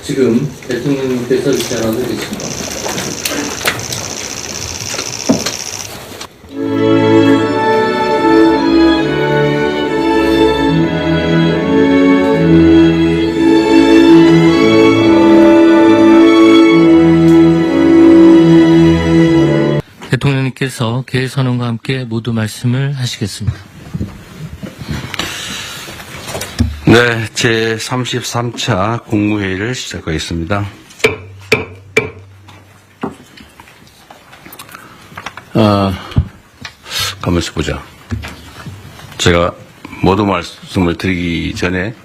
지금 대통령님께서 입장하고 계십니다. 대통령님께서 개선언과 함께 모두 말씀을 하시겠습니다. 네, 제33차 국무회의를 시작하겠습니다. 가만있어 보자. 제가 모두 말씀을 드리기 전에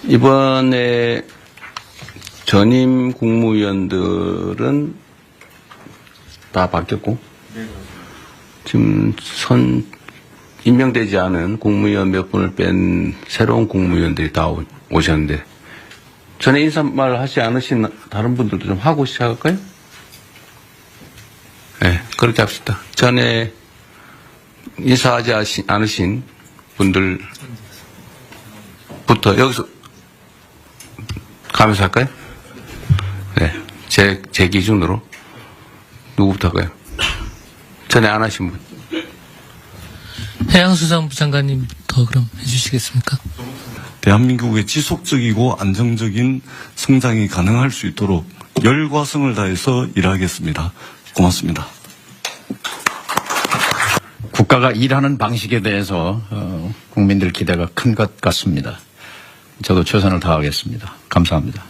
이번에 전임 국무위원들은 다 바뀌었고 지금 임명되지 않은 국무위원 몇 분을 뺀 새로운 국무위원들이 다 오셨는데 전에 인사말 하지 않으신 다른 분들도 좀 하고 시작할까요? 네, 그렇게 합시다. 전에 인사하지 않으신 분들부터 여기서 가면서 할까요? 네, 제 기준으로 누구부터 할까요? 전에 안 하신 분. 해양수산부 장관님부터 그럼 해주시겠습니까? 대한민국의 지속적이고 안정적인 성장이 가능할 수 있도록 열과 성을 다해서 일하겠습니다. 고맙습니다. 국가가 일하는 방식에 대해서 국민들 기대가 큰 것 같습니다. 저도 최선을 다하겠습니다. 감사합니다.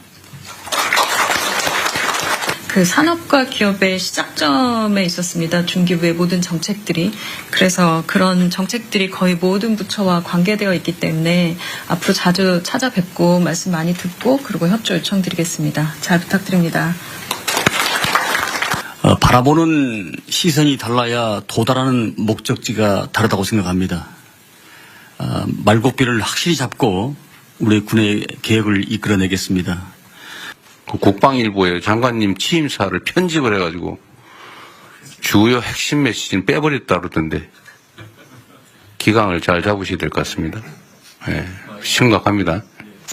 그 산업과 기업의 시작점에 있었습니다. 중기부의 모든 정책들이. 그래서 그런 정책들이 거의 모든 부처와 관계되어 있기 때문에 앞으로 자주 찾아뵙고 말씀 많이 듣고 그리고 협조 요청드리겠습니다. 잘 부탁드립니다. 바라보는 시선이 달라야 도달하는 목적지가 다르다고 생각합니다. 말고비를 확실히 잡고 우리 군의 계획을 이끌어내겠습니다. 그 국방일보에 장관님 취임사를 편집을 해가지고 주요 핵심 메시지는 빼버렸다 그러던데 기강을 잘 잡으셔야 될 것 같습니다. 네, 심각합니다.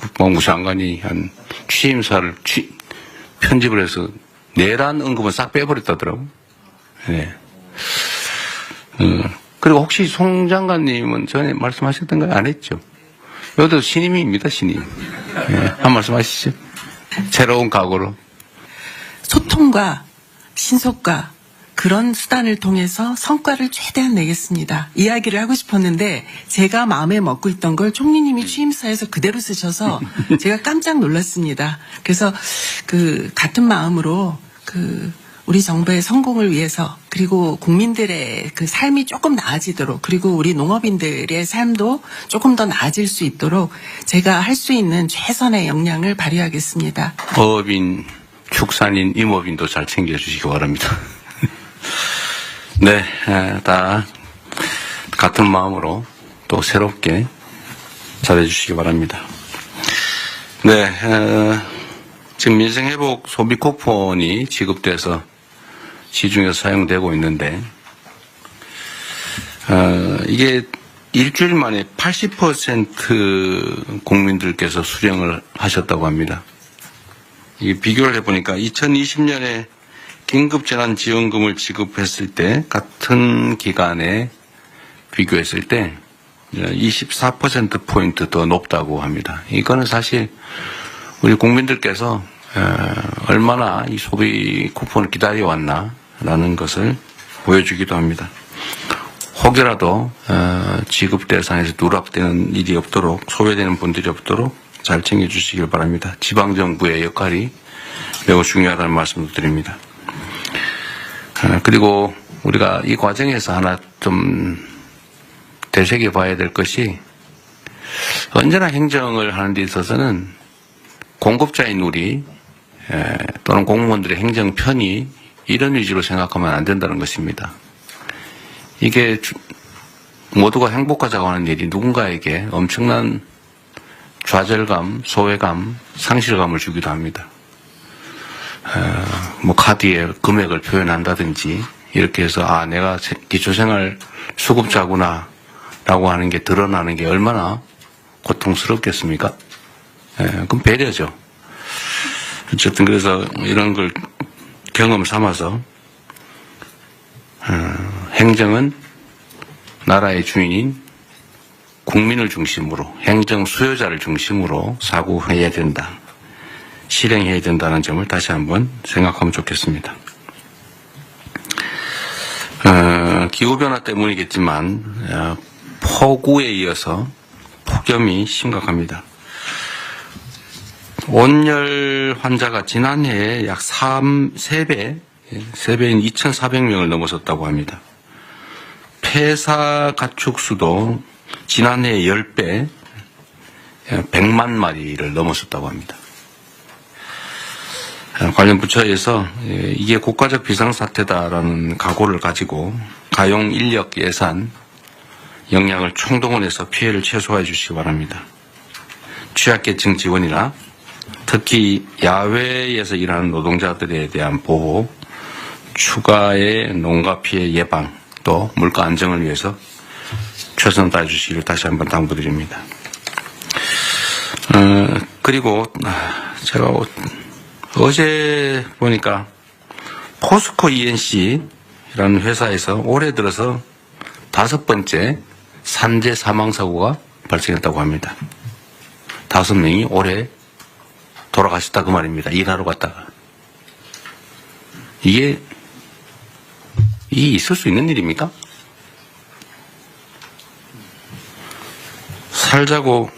국방부 장관이 한 취임사를 편집을 해서 내란 언급은 싹 빼버렸다더라고. 네. 그리고 혹시 송 장관님은 전에 말씀하셨던가요? 안 했죠? 여기도 신임입니다, 신임. 네, 한 말씀 하시죠. 새로운 각오로. 소통과 신속과 그런 수단을 통해서 성과를 최대한 내겠습니다. 이야기를 하고 싶었는데 제가 마음에 먹고 있던 걸 총리님이 취임사에서 그대로 쓰셔서 제가 깜짝 놀랐습니다. 그래서 같은 마음으로 우리 정부의 성공을 위해서 그리고 국민들의 그 삶이 조금 나아지도록 그리고 우리 농업인들의 삶도 조금 더 나아질 수 있도록 제가 할 수 있는 최선의 역량을 발휘하겠습니다. 어업인, 축산인, 임업인도 잘 챙겨주시기 바랍니다. 네, 다 같은 마음으로 또 새롭게 잘해주시기 바랍니다. 네, 지금 민생회복 소비 쿠폰이 지급돼서 시중에서 사용되고 있는데 이게 일주일 만에 80% 국민들께서 수령을 하셨다고 합니다. 이게 비교를 해보니까 2020년에 긴급재난지원금을 지급했을 때 같은 기간에 비교했을 때 24%포인트 더 높다고 합니다. 이거는 사실 우리 국민들께서 얼마나 이 소비 쿠폰을 기다려왔나라는 것을 보여주기도 합니다. 혹여라도 지급 대상에서 누락되는 일이 없도록 소외되는 분들이 없도록 잘 챙겨주시길 바랍니다. 지방정부의 역할이 매우 중요하다는 말씀을 드립니다. 그리고 우리가 이 과정에서 하나 좀 되새겨봐야 될 것이 언제나 행정을 하는 데 있어서는 공급자인 우리 또는 공무원들의 행정 편의 이런 위주로 생각하면 안 된다는 것입니다. 이게 모두가 행복하자고 하는 일이 누군가에게 엄청난 좌절감, 소외감, 상실감을 주기도 합니다. 뭐 카드에 금액을 표현한다든지 이렇게 해서 내가 기초생활 수급자구나 라고 하는 게 드러나는 게 얼마나 고통스럽겠습니까? 그럼 배려죠. 어쨌든 그래서 이런 걸 경험 삼아서 행정은 나라의 주인인 국민을 중심으로 행정 수요자를 중심으로 사고해야 된다. 실행해야 된다는 점을 다시 한번 생각하면 좋겠습니다. 기후변화 때문이겠지만 폭우에 이어서 폭염이 심각합니다. 온열 환자가 지난해에 약 3배인 2,400명을 넘어섰다고 합니다. 폐사 가축수도 지난해에 10배, 100만 마리를 넘어섰다고 합니다. 관련 부처에서 이게 국가적 비상사태다라는 각오를 가지고 가용 인력 예산, 역량을 총동원해서 피해를 최소화해 주시기 바랍니다. 취약계층 지원이나 특히 야외에서 일하는 노동자들에 대한 보호, 추가의 농가 피해 예방, 또 물가 안정을 위해서 최선을 다해 주시기를 다시 한번 당부드립니다. 그리고 제가 어제 보니까 포스코 ENC라는 회사에서 올해 들어서 5번째 산재 사망 사고가 발생했다고 합니다. 5명이 올해 돌아가셨다 그 말입니다. 일하러 갔다가. 이게 있을 수 있는 일입니까? 살자고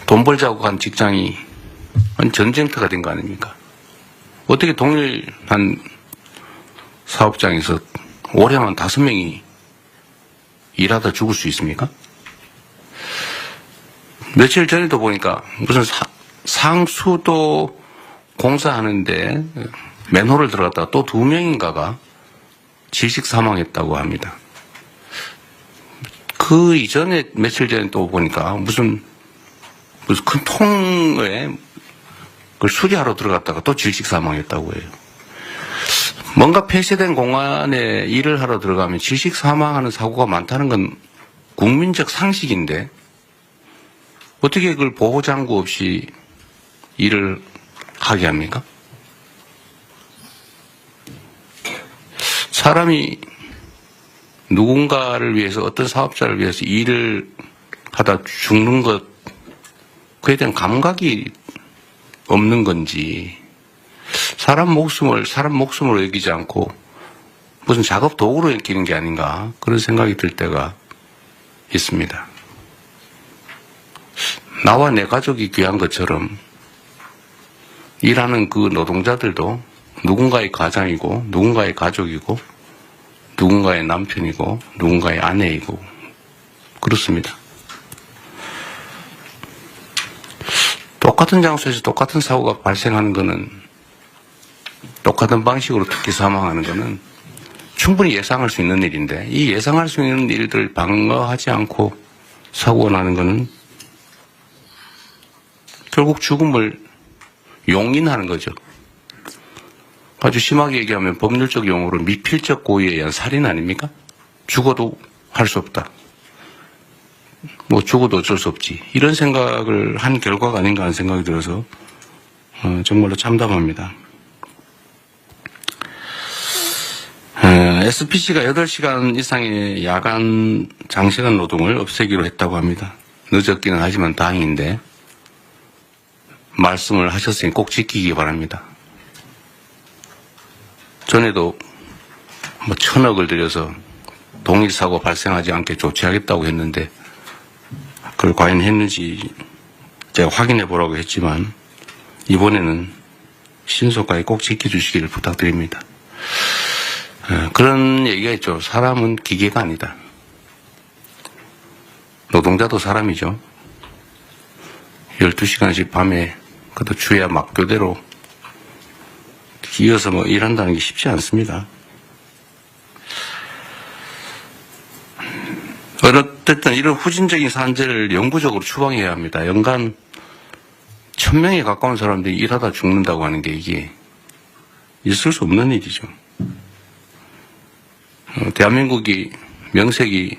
돈 벌자고 간 직장이 전쟁터가 된 거 아닙니까? 어떻게 동일한 사업장에서 올해만 5명이 일하다 죽을 수 있습니까? 며칠 전에도 보니까 무슨 상수도 공사하는데 맨홀을 들어갔다가 또 2명인가가 질식 사망했다고 합니다. 그 이전에 며칠 전에 또 보니까 무슨 큰 통에 그걸 수리하러 들어갔다가 또 질식 사망했다고 해요. 뭔가 폐쇄된 공간에 일을 하러 들어가면 질식 사망하는 사고가 많다는 건 국민적 상식인데 어떻게 그걸 보호장구 없이 일을 하게 합니까? 사람이 누군가를 위해서 어떤 사업자를 위해서 일을 하다 죽는 것 그에 대한 감각이 없는 건지 사람 목숨으로 여기지 않고 무슨 작업 도구로 여기는 게 아닌가 그런 생각이 들 때가 있습니다. 나와 내 가족이 귀한 것처럼 일하는 그 노동자들도 누군가의 가장이고 누군가의 가족이고 누군가의 남편이고 누군가의 아내이고 그렇습니다. 똑같은 장소에서 똑같은 사고가 발생하는 것은 똑같은 방식으로 특히 사망하는 것은 충분히 예상할 수 있는 일인데 이 예상할 수 있는 일들을 방어하지 않고 사고가 나는 것은 결국 죽음을 용인하는 거죠. 아주 심하게 얘기하면 법률적 용어로 미필적 고의에 의한 살인 아닙니까? 죽어도 할 수 없다. 뭐 죽어도 어쩔 수 없지. 이런 생각을 한 결과가 아닌가 하는 생각이 들어서 정말로 참담합니다. SPC가 8시간 이상의 야간 장시간 노동을 없애기로 했다고 합니다. 늦었기는 하지만 다행인데 말씀을 하셨으니 꼭 지키기 바랍니다. 전에도 1,000억을 들여서 동일 사고 발생하지 않게 조치하겠다고 했는데 그걸 과연 했는지 제가 확인해 보라고 했지만 이번에는 신속하게 꼭 지켜주시기를 부탁드립니다. 그런 얘기가 있죠. 사람은 기계가 아니다. 노동자도 사람이죠. 12시간씩 밤에 그것도 주야 막교대로 이어서 일한다는 게 쉽지 않습니다. 어쨌든 이런 후진적인 산재를 영구적으로 추방해야 합니다. 연간 1,000명에 가까운 사람들이 일하다 죽는다고 하는 게 이게 있을 수 없는 일이죠. 대한민국이 명색이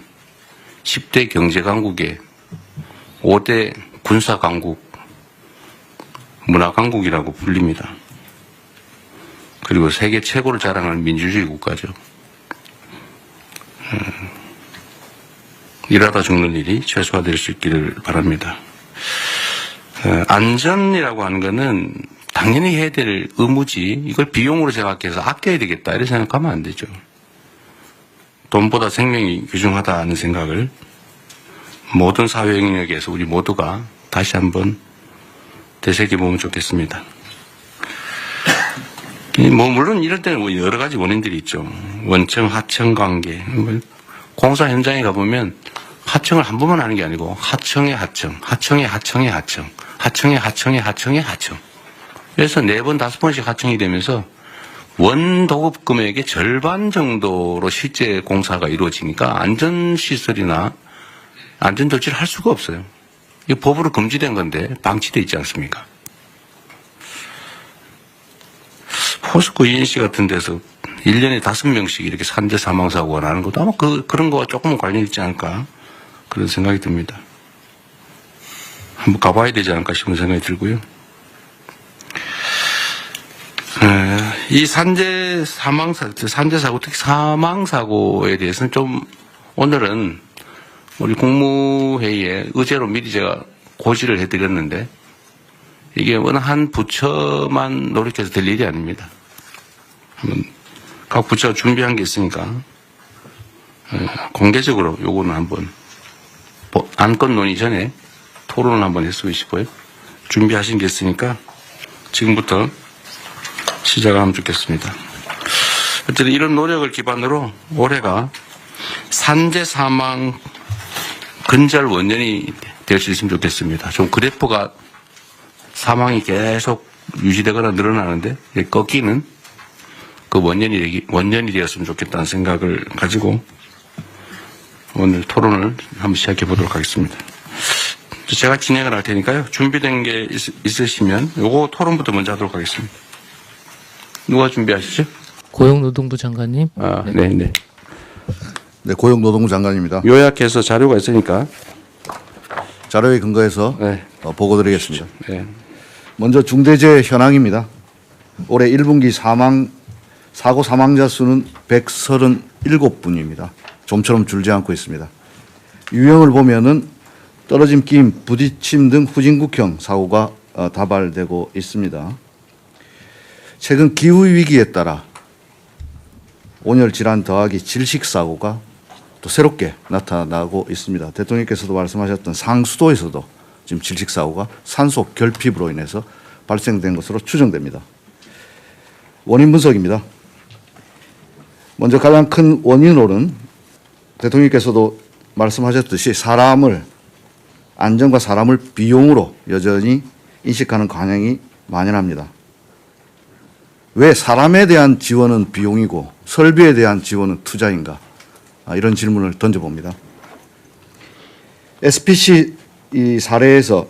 10대 경제강국에 5대 군사강국, 문화강국이라고 불립니다. 그리고 세계 최고를 자랑하는 민주주의 국가죠. 일하다 죽는 일이 최소화될 수 있기를 바랍니다. 안전이라고 하는 거는 당연히 해야 될 의무지, 이걸 비용으로 생각해서 아껴야 되겠다 이렇게 생각하면 안 되죠. 돈보다 생명이 귀중하다는 생각을 모든 사회 영역에서 우리 모두가 다시 한번 되새겨보면 좋겠습니다. 물론 이럴 때는 여러 가지 원인들이 있죠. 원청, 하청 관계. 공사 현장에 가보면 하청을 한 번만 하는 게 아니고 하청의 하청, 하청의 하청의 하청, 하청의 하청의 하청의 하청. 그래서 4번, 5번씩 하청이 되면서 원 도급 금액의 절반 정도로 실제 공사가 이루어지니까 안전시설이나 안전조치를 할 수가 없어요. 이게 법으로 금지된 건데 방치되어 있지 않습니까? 포스코 ENC 같은 데서 1년에 5명씩 이렇게 산재 사망사고가 나는 것도 아마 그런 거와 조금은 관련이 있지 않을까 그런 생각이 듭니다. 한번 가봐야 되지 않을까 싶은 생각이 들고요. 이 산재 사고, 특히 사망사고에 대해서는 좀 오늘은 우리 국무회의에 의제로 미리 제가 고지를 해드렸는데 이게 어느 한 부처만 노력해서 될 일이 아닙니다. 각 부처가 준비한 게 있으니까 공개적으로 요거는 한번 안건 논의 전에 토론을 한번 했으면 싶고요. 준비하신 게 있으니까 지금부터 시작하면 좋겠습니다. 어쨌든 이런 노력을 기반으로 올해가 산재 사망 근절 원년이 될 수 있으면 좋겠습니다. 좀 그래프가 사망이 계속 유지되거나 늘어나는데 꺾이는 그 원년이 되었으면 좋겠다는 생각을 가지고 오늘 토론을 한번 시작해 보도록 하겠습니다. 제가 진행을 할 테니까요. 준비된 게 있으시면 요거 토론부터 먼저 하도록 하겠습니다. 누가 준비하시죠? 고용노동부 장관님. 네. 네, 고용노동부 장관입니다. 요약해서 자료가 있으니까. 자료에 근거해서 네. 보고드리겠습니다. 네. 먼저 중대재해 현황입니다. 올해 1분기 사고 사망자 수는 137분입니다. 좀처럼 줄지 않고 있습니다. 유형을 보면은 떨어짐, 끼임, 부딪힘 등 후진국형 사고가 다발되고 있습니다. 최근 기후위기에 따라 온열 질환 더하기 질식사고가 또 새롭게 나타나고 있습니다. 대통령께서도 말씀하셨던 상수도에서도 지금 질식사고가 산소 결핍으로 인해서 발생된 것으로 추정됩니다. 원인 분석입니다. 먼저 가장 큰 원인으로는 대통령께서도 말씀하셨듯이 안전과 사람을 비용으로 여전히 인식하는 관행이 만연합니다. 왜 사람에 대한 지원은 비용이고 설비에 대한 지원은 투자인가? 이런 질문을 던져봅니다. SPC 이 사례에서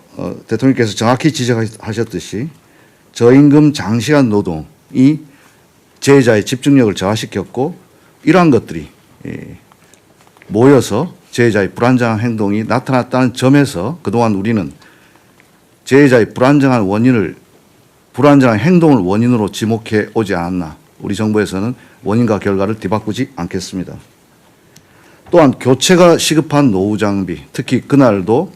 대통령께서 정확히 지적하셨듯이 저임금 장시간 노동이 재해자의 집중력을 저하시켰고 이러한 것들이 모여서 재해자의 불안정한 행동이 나타났다는 점에서 그동안 우리는 재해자의 불안정한 행동을 원인으로 지목해 오지 않았나. 우리 정부에서는 원인과 결과를 뒤바꾸지 않겠습니다. 또한 교체가 시급한 노후 장비, 특히 그날도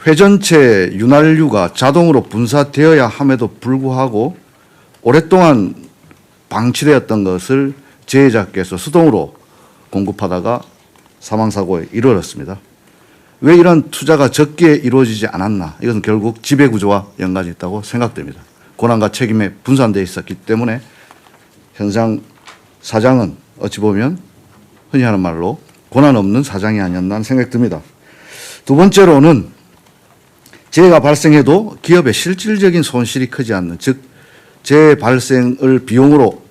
회전체 윤활유가 자동으로 분사되어야 함에도 불구하고 오랫동안 방치되었던 것을 재해자께서 수동으로 공급하다가 사망사고에 이르렀습니다. 왜 이런 투자가 적게 이루어지지 않았나? 이것은 결국 지배구조와 연관이 있다고 생각됩니다. 권한과 책임에 분산되어 있었기 때문에 현상 사장은 어찌 보면 흔히 하는 말로 권한 없는 사장이 아니었나 하는 생각이 듭니다. 두 번째로는 재해가 발생해도 기업의 실질적인 손실이 크지 않는, 즉 재해 발생을 비용으로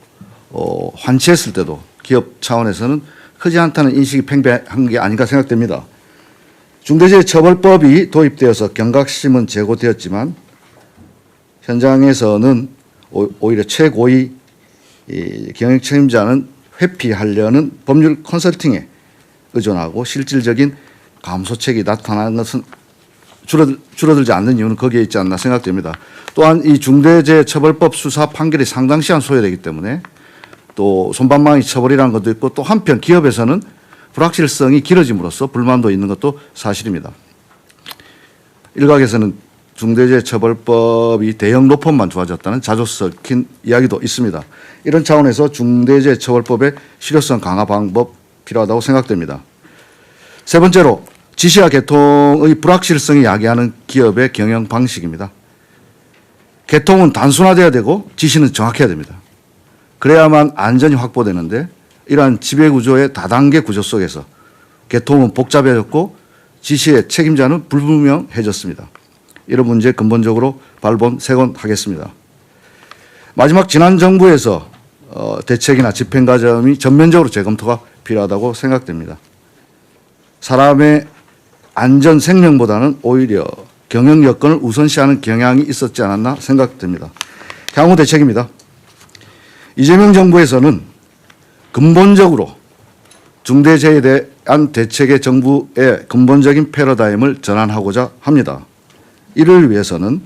환치했을 때도 기업 차원에서는 크지 않다는 인식이 팽배한 게 아닌가 생각됩니다. 중대재해처벌법이 도입되어서 경각심은 제고되었지만 현장에서는 오히려 최고위 경영 책임자는 회피하려는 법률 컨설팅에 의존하고 실질적인 감소책이 나타나는 것은 줄어들지 않는 이유는 거기에 있지 않나 생각됩니다. 또한 이 중대재해처벌법 수사 판결이 상당 시간 소요되기 때문에 또 손방망이 처벌이라는 것도 있고 또 한편 기업에서는 불확실성이 길어짐으로써 불만도 있는 것도 사실입니다. 일각에서는 중대재해처벌법이 대형 로펌만 좋아졌다는 자주 섞인 이야기도 있습니다. 이런 차원에서 중대재해처벌법의 실효성 강화 방법 필요하다고 생각됩니다. 세 번째로 지시와 개통의 불확실성이 야기하는 기업의 경영 방식입니다. 개통은 단순화돼야 되고 지시는 정확해야 됩니다. 그래야만 안전이 확보되는데 이러한 지배구조의 다단계 구조 속에서 개통은 복잡해졌고 지시의 책임자는 불분명해졌습니다. 이런 문제 근본적으로 발본색원 하겠습니다. 마지막 지난 정부에서 대책이나 집행 과정이 전면적으로 재검토가 필요하다고 생각됩니다. 사람의 안전 생명보다는 오히려 경영 여건을 우선시하는 경향이 있었지 않았나 생각됩니다. 향후 대책입니다. 이재명 정부에서는 근본적으로 중대재해에 대한 대책의 정부의 근본적인 패러다임을 전환하고자 합니다. 이를 위해서는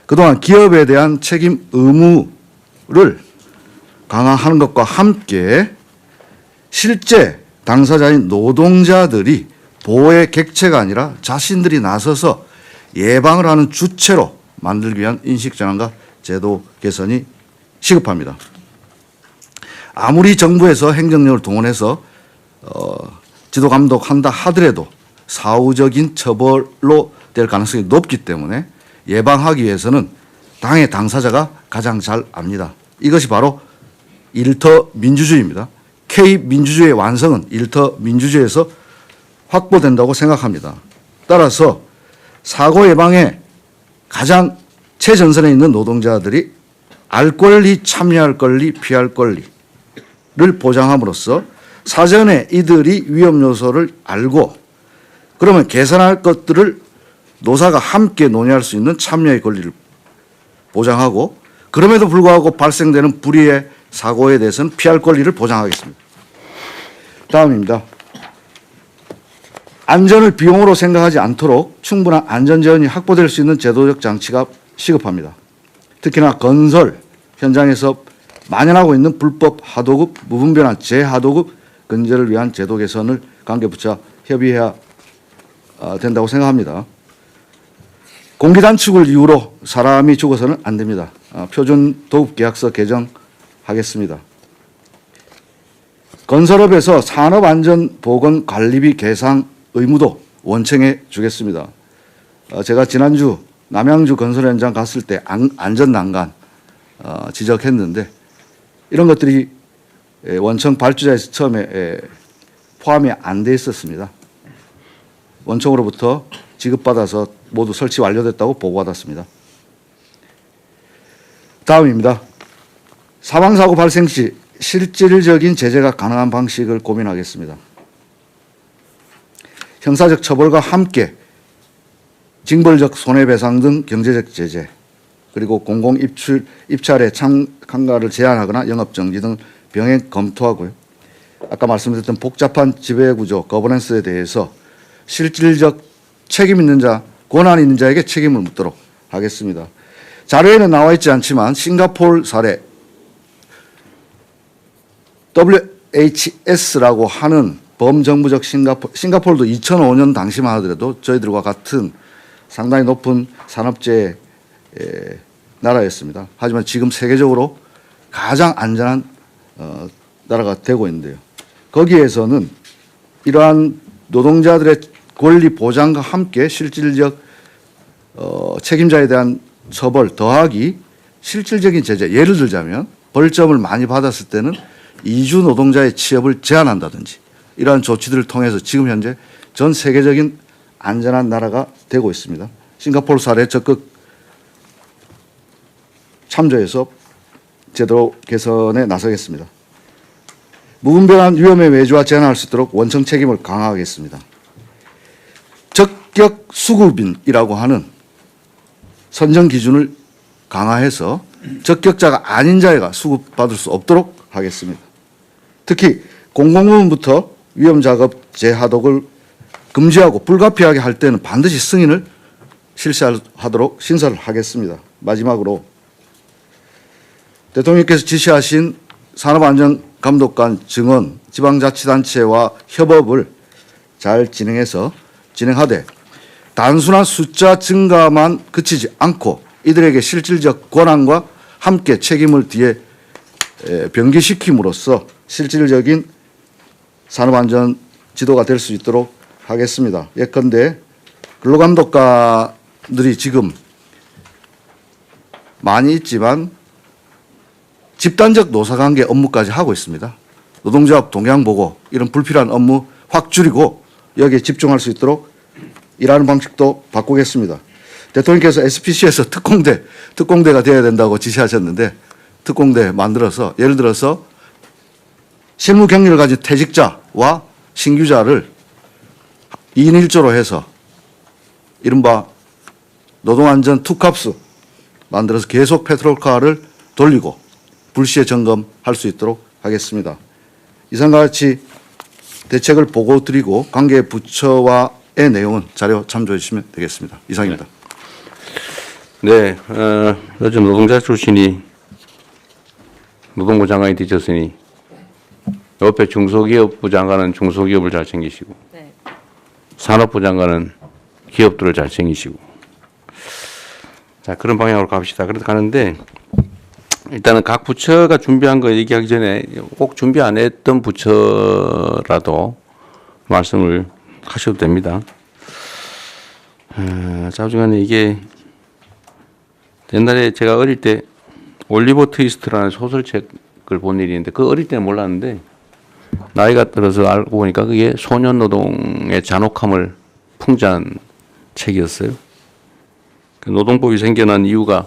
그동안 기업에 대한 책임 의무를 강화하는 것과 함께 실제 당사자인 노동자들이 보호의 객체가 아니라 자신들이 나서서 예방을 하는 주체로 만들기 위한 인식 전환과 제도 개선이 시급합니다. 아무리 정부에서 행정력을 동원해서 지도 감독한다 하더라도 사후적인 처벌로 될 가능성이 높기 때문에 예방하기 위해서는 당의 당사자가 가장 잘 압니다. 이것이 바로 일터 민주주의입니다. K민주주의의 완성은 일터 민주주의에서 확보된다고 생각합니다. 따라서 사고 예방에 가장 최전선에 있는 노동자들이 알 권리, 참여할 권리, 피할 권리를 보장함으로써 사전에 이들이 위험 요소를 알고 그러면 개선할 것들을 노사가 함께 논의할 수 있는 참여의 권리를 보장하고 그럼에도 불구하고 발생되는 불의의 사고에 대해서는 피할 권리를 보장하겠습니다. 다음입니다. 안전을 비용으로 생각하지 않도록 충분한 안전재원이 확보될 수 있는 제도적 장치가 시급합니다. 특히나 건설 현장에서 만연하고 있는 불법 하도급, 무분별한 재하도급 근절을 위한 제도 개선을 관계부처와 협의해야 된다고 생각합니다. 공기단축을 이유로 사람이 죽어서는 안 됩니다. 표준 도급계약서 개정하겠습니다. 건설업에서 산업안전보건관리비 계상 의무도 원청해 주겠습니다. 제가 지난주 남양주 건설 현장 갔을 때 안전난간 지적했는데 이런 것들이 원청 발주자에서 처음에 포함이 안 돼 있었습니다. 원청으로부터 지급받아서 모두 설치 완료됐다고 보고받았습니다. 다음입니다. 사망사고 발생 시 실질적인 제재가 가능한 방식을 고민하겠습니다. 형사적 처벌과 함께 징벌적 손해배상 등 경제적 제재 그리고 공공 입찰에 참가를 제한하거나 영업정지 등 병행 검토하고요. 아까 말씀드렸던 복잡한 지배구조 거버넌스에 대해서 실질적 책임 있는 자, 권한 있는 자에게 책임을 묻도록 하겠습니다. 자료에는 나와 있지 않지만 싱가포르 사례 WHS라고 하는 범정부적 싱가포르도 2005년 당시만 하더라도 저희들과 같은 상당히 높은 산업재해 나라였습니다. 하지만 지금 세계적으로 가장 안전한 나라가 되고 있는데요. 거기에서는 이러한 노동자들의 권리 보장과 함께 실질적 책임자에 대한 처벌 더하기 실질적인 제재, 예를 들자면 벌점을 많이 받았을 때는 이주 노동자의 취업을 제한한다든지 이러한 조치들을 통해서 지금 현재 전 세계적인 안전한 나라가 되고 있습니다. 싱가포르 사례 적극 참조해서 제도 개선에 나서겠습니다. 무분별한 위험의 외주화 제한할 수 있도록 원청 책임을 강화하겠습니다. 적격 수급인이라고 하는 선정 기준을 강화해서 적격자가 아닌 자가 수급받을 수 없도록 하겠습니다. 특히 공공부문부터 위험작업 재하독을 금지하고 불가피하게 할 때는 반드시 승인을 실시하도록 신설을 하겠습니다. 마지막으로 대통령께서 지시하신 산업안전감독관 증원 지방자치단체와 협업을 잘 진행하되 단순한 숫자 증가만 그치지 않고 이들에게 실질적 권한과 함께 책임을 뒤에 병기시킴으로써 실질적인 산업안전 지도가 될 수 있도록 하겠습니다. 예컨대 근로감독관들이 지금 많이 있지만 집단적 노사관계 업무까지 하고 있습니다. 노동조합 동향 보고 이런 불필요한 업무 확 줄이고 여기에 집중할 수 있도록 일하는 방식도 바꾸겠습니다. 대통령께서 SPC에서 특공대가 되어야 된다고 지시하셨는데 특공대 만들어서 예를 들어서 실무 경력을 가진 퇴직자와 신규자를 2인 1조로 해서 이른바 노동안전 투캅스 만들어서 계속 페트롤카를 돌리고 불시에 점검할 수 있도록 하겠습니다. 이상과 같이 대책을 보고 드리고 관계 부처와의 내용은 자료 참조해 주시면 되겠습니다. 이상입니다. 네, 요즘 노동자 출신이 노동부 장관이 되셨으니 옆에 중소기업부 장관은 중소기업을 잘 챙기시고 네. 산업부 장관은 기업들을 잘 챙기시고 자 그런 방향으로 갑시다. 그래서 가는데 일단은 각 부처가 준비한 거 얘기하기 전에 꼭 준비 안 했던 부처라도 말씀을 하셔도 됩니다. 자주간에 이게 옛날에 제가 어릴 때 올리버 트위스트라는 소설책을 본 일이 있는데 그 어릴 때는 몰랐는데 나이가 들어서 알고 보니까 그게 소년 노동의 잔혹함을 풍자한 책이었어요. 그 노동법이 생겨난 이유가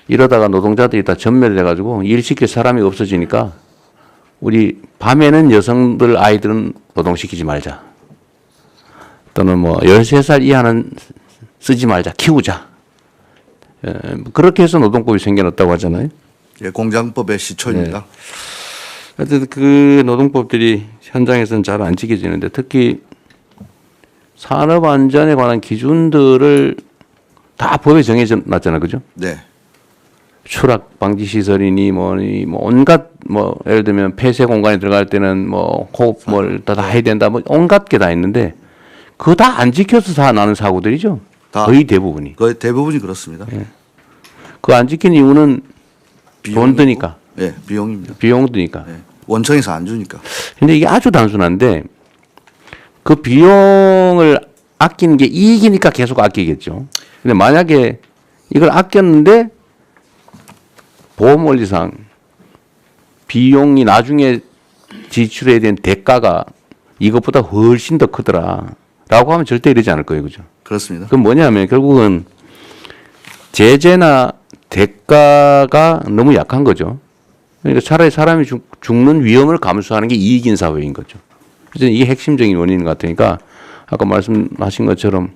이러다가 노동자들이 다 전멸을 해가지고 일 시킬 사람이 없어지니까 우리 밤에는 여성들 아이들은 노동시키지 말자. 또는 뭐 13살 이하는 쓰지 말자. 키우자. 그렇게 해서 노동법이 생겨났다고 하잖아요. 예, 공장법의 시초입니다. 네. 하여튼 그 노동법들이 현장에서는 잘 안 지켜지는데 특히 산업안전에 관한 기준들을 다 법에 정해져 놨잖아요. 그죠? 네. 추락 방지 시설이니 뭐니 뭐 온갖 뭐 예를 들면 폐쇄 공간에 들어갈 때는 뭐 호흡 뭘 다 해야 된다 뭐 온갖 게 다 있는데 그거 다 안 지켜서 다 나는 사고들이죠. 거의 대부분이. 거의 대부분이 그렇습니다. 예. 그거 안 지킨 이유는 돈 드니까. 예, 비용입니다. 비용 드니까. 예, 원청에서 안 주니까. 근데 이게 아주 단순한데 그 비용을 아끼는 게 이익이니까 계속 아끼겠죠. 근데 만약에 이걸 아꼈는데 보험 원리상 비용이 나중에 지출해야 되는 대가가 이것보다 훨씬 더 크더라라고 하면 절대 이러지 않을 거예요. 그죠? 그렇습니다. 그건 뭐냐면 결국은 제재나 대가가 너무 약한 거죠. 그러니까 차라리 사람이 죽는 위험을 감수하는 게 이익인 사회인 거죠. 그래서 이게 핵심적인 원인인 것 같으니까 아까 말씀하신 것처럼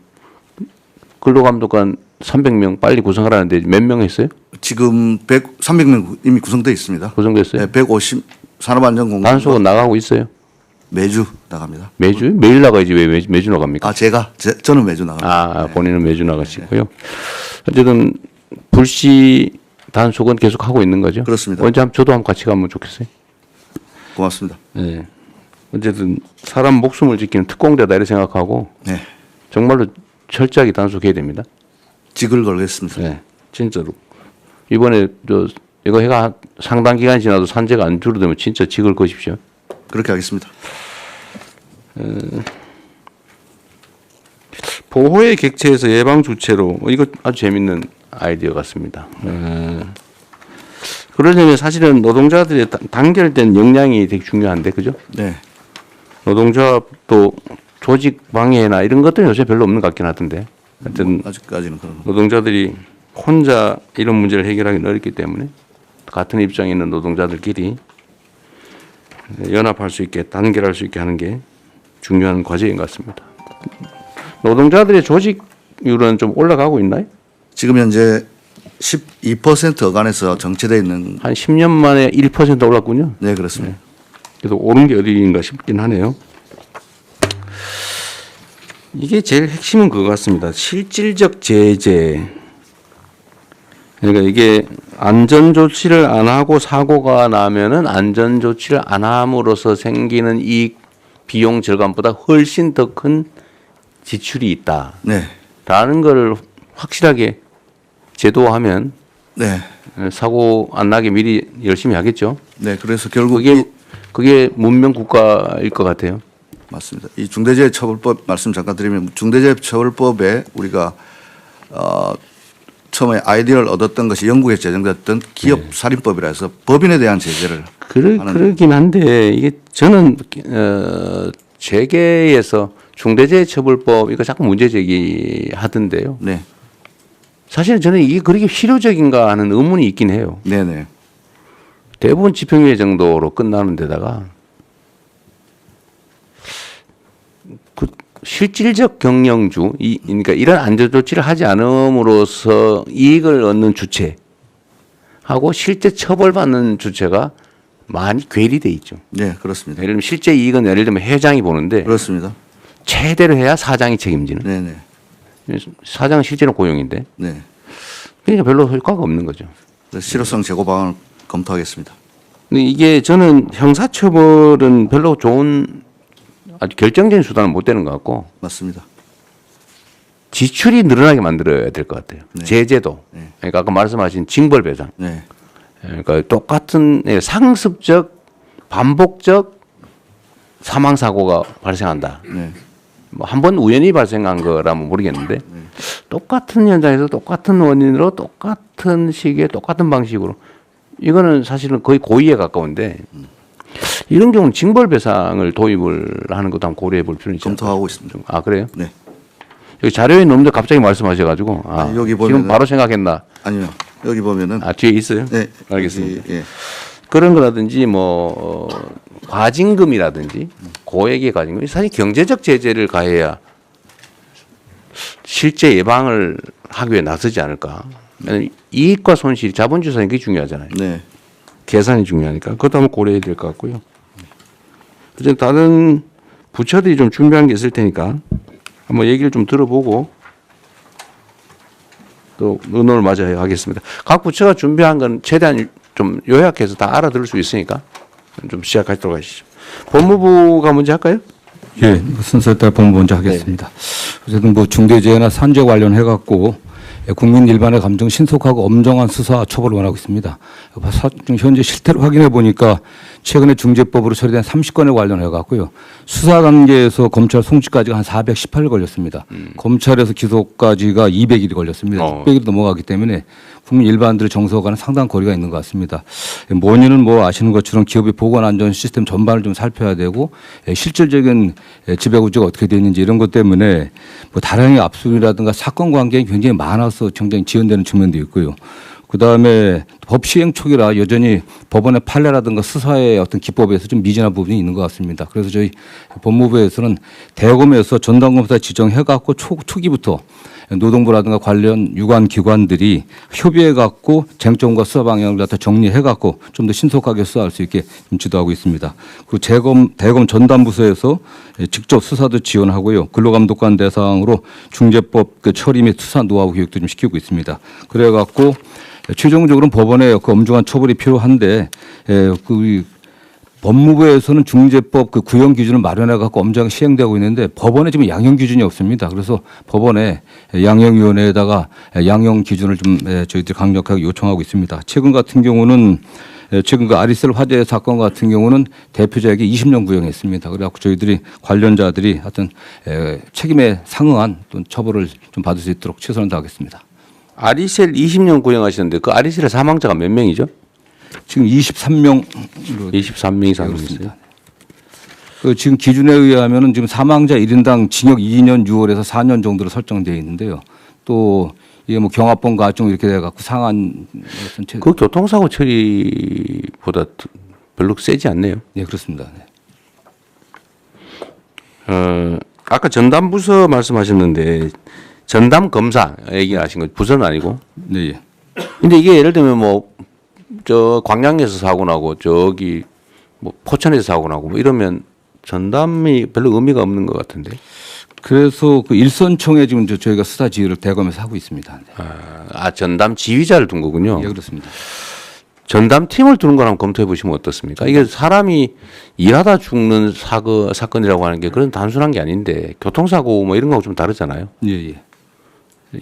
근로감독관 300명 빨리 구성하라는데 몇 명 했어요? 지금 300명 이미 구성되어 있습니다. 구성됐어요? 네, 150 산업안전공단 단속은 나가고 있어요? 매주 나갑니다. 매주? 매일 나가야지 왜 매주 나갑니까? 저는 매주 나갑니다. 본인은 매주 나가시고요. 어쨌든 불시 단속은 계속 하고 있는 거죠? 그렇습니다. 언제 저도 한번 같이 가면 좋겠어요. 고맙습니다. 네. 어쨌든 사람 목숨을 지키는 특공대다 이렇게 생각하고 네, 정말로 철저하게 단속해야 됩니다. 직을 걸겠습니다. 네, 진짜로. 이번에 이거 해가 상당 기간 지나도 산재가 안 줄어들면 진짜 직을 거십시오. 그렇게 하겠습니다. 보호의 객체에서 예방 주체로 이거 아주 재밌는 아이디어 같습니다. 그러려면 사실은 노동자들의 단결된 역량이 되게 중요한데 그죠? 네, 노동조합도 조직 방해나 이런 것들은 요새 별로 없는 것 같긴 하던데. 하여튼 아직까지는 그런. 노동자들이 혼자 이런 문제를 해결하기는 어렵기 때문에 같은 입장에 있는 노동자들끼리 연합할 수 있게 단결할 수 있게 하는 게 중요한 과제인 것 같습니다. 노동자들의 조직률은 좀 올라가고 있나요? 지금 현재 12% 어간에서 정체되어 있는. 한 10년 만에 1% 올랐군요. 네, 그렇습니다. 그래서 오른 게 어디인가 싶긴 하네요. 이게 제일 핵심은 그거 같습니다. 실질적 제재. 그러니까 이게 안전조치를 안 하고 사고가 나면은 안전조치를 안 함으로써 생기는 이익 비용 절감보다 훨씬 더 큰 지출이 있다. 네. 라는 걸 확실하게 제도화하면 네. 사고 안 나게 미리 열심히 하겠죠. 네. 그래서 결국 그게 문명 국가일 것 같아요. 맞습니다. 이 중대재해처벌법 말씀 잠깐 드리면 중대재해처벌법에 우리가 처음에 아이디어를 얻었던 것이 영국에 제정됐던 기업살인법이라 해서 법인에 대한 제재를 하는 그러긴 한데 이게 저는 재계에서 중대재해처벌법 이거 자꾸 문제 제기하던데요. 네. 사실 저는 이게 그렇게 실효적인가 하는 의문이 있긴 해요. 네네. 대부분 집행유예 정도로 끝나는 데다가 그 실질적 경영주, 그러니까 이런 안전조치를 하지 않음으로써 이익을 얻는 주체하고 실제 처벌받는 주체가 많이 괴리돼 있죠. 네, 그렇습니다. 예를 들면 실제 이익은 예를 들면 회장이 보는데 그렇습니다. 최대로 해야 사장이 책임지는. 네네. 사장은 실제로 고용인데. 네. 그러니까 별로 효과가 없는 거죠. 그래서 실효성 제고 방안을 검토하겠습니다. 근데 이게 저는 형사처벌은 별로 좋은 아주 결정적인 수단은 못 되는 것 같고 맞습니다. 지출이 늘어나게 만들어야 될 것 같아요. 네. 제재도. 네. 그러니까 아까 말씀하신 징벌배상. 네. 그러니까 똑같은 상습적 반복적 사망 사고가 발생한다. 네. 뭐 한 번 우연히 발생한 거라면 모르겠는데 똑같은 현장에서 똑같은 원인으로 똑같은 시기에 똑같은 방식으로 이거는 사실은 거의 고의에 가까운데 이런 경우는 징벌배상을 도입을 하는 것도 한번 고려해 볼 필요는 있죠. 검토하고 있습니다. 아 그래요? 네. 여기 자료에 있는데 갑자기 말씀하셔가지고 아니, 여기 지금 보면은- 바로 생각했나? 아니요. 여기 보면은 뒤에 있어요? 네. 알겠습니다. 여기, 예. 그런 거라든지 뭐 과징금이라든지 고액의 과징금 사실 경제적 제재를 가해야 실제 예방을 하기 위해 나서지 않을까. 이익과 손실, 자본주의사는 그게 중요하잖아요. 네. 계산이 중요하니까 그것도 한번 고려해야 될 것 같고요. 이제 다른 부처들이 좀 준비한 게 있을 테니까 한번 얘기를 좀 들어보고 또 의논을 마저 하겠습니다. 각 부처가 준비한 건 최대한 좀 요약해서 다 알아들을 수 있으니까 좀 시작하도록 하시죠. 법무부가 먼저 할까요? 예, 순서에 따라 본부 먼저 하겠습니다. 어쨌든 뭐 중대재해나 산재 관련해 갖고 국민 일반의 감정 신속하고 엄정한 수사 처벌을 원하고 있습니다. 현재 실태를 확인해 보니까 최근에 중재법으로 처리된 30건에 관련해 갖고요. 수사 단계에서 검찰 송치까지가 한 418일 걸렸습니다. 검찰에서 기소까지가 200일이 걸렸습니다. 600일이 넘어가기 때문에 국민 일반들의 정서와는 상당한 거리가 있는 것 같습니다. 원인은 뭐 아시는 것처럼 기업의 보건 안전 시스템 전반을 좀 살펴야 되고 실질적인 지배구조가 어떻게 되어 있는지 이런 것 때문에 뭐 다량의 압수이라든가 사건 관계가 굉장히 많아서 굉장히 지연되는 측면도 있고요. 그다음에 법 시행 초기라 여전히 법원의 판례라든가 수사의 어떤 기법에서 좀 미진한 부분이 있는 것 같습니다. 그래서 저희 법무부에서는 대검에서 전담검사 지정해갖고 초기부터 노동부라든가 관련 유관 기관들이 협의해갖고 쟁점과 수사 방향을 다 정리해갖고 좀 더 신속하게 수사할 수 있게 좀 지도하고 있습니다. 그리고 대검 전담부서에서 직접 수사도 지원하고요. 근로감독관 대상으로 중재법 처리 및 수사 노하우 교육도 좀 시키고 있습니다. 그래갖고 최종적으로는 법원의 그 엄중한 처벌이 필요한데 법무부에서는 중재법 그 구형 기준을 마련해 갖고 엄정하게 시행되고 있는데 법원에 지금 양형 기준이 없습니다. 그래서 법원에 양형위원회에다가 양형 기준을 좀 저희들이 강력하게 요청하고 있습니다. 최근 같은 경우는 최근 그 아리셀 화재 사건 같은 경우는 대표자에게 20년 구형했습니다. 그래갖고 저희들이 관련자들이 하여튼 책임에 상응한 또 처벌을 좀 받을 수 있도록 최선을 다하겠습니다. 아리셀 20년 구형하시는데 그 아리셀의 사망자가 몇 명이죠? 지금 23명. 23명 이상 있어요. 그 지금 기준에 의하면은 지금 사망자 1인당 징역 2년 6월에서 4년 정도로 설정되어 있는데요. 또 이게 뭐 경합범 가중 이렇게 돼갖고 상한 그 교통사고 처리보다 별로 세지 않네요. 네, 그렇습니다. 네. 아까 전담부서 말씀하셨는데 전담 검사 얘기하신 거 부서는 아니고. 네. 근데 이게 예를 들면 뭐 저 광양에서 사고 나고 저기 뭐 포천에서 사고 나고 뭐 이러면 전담이 별로 의미가 없는 것 같은데. 그래서 그 일선총에 지금 저희가 수사 지휘를 대검에서 하고 있습니다. 네. 전담 지휘자를 둔 거군요. 예, 그렇습니다. 전담 팀을 두는 걸 한번 검토해 보시면 어떻습니까? 이게 사람이 일하다 죽는 사건이라고 하는 게 그런 단순한 게 아닌데 교통사고 뭐 이런 거하고 좀 다르잖아요. 예, 예.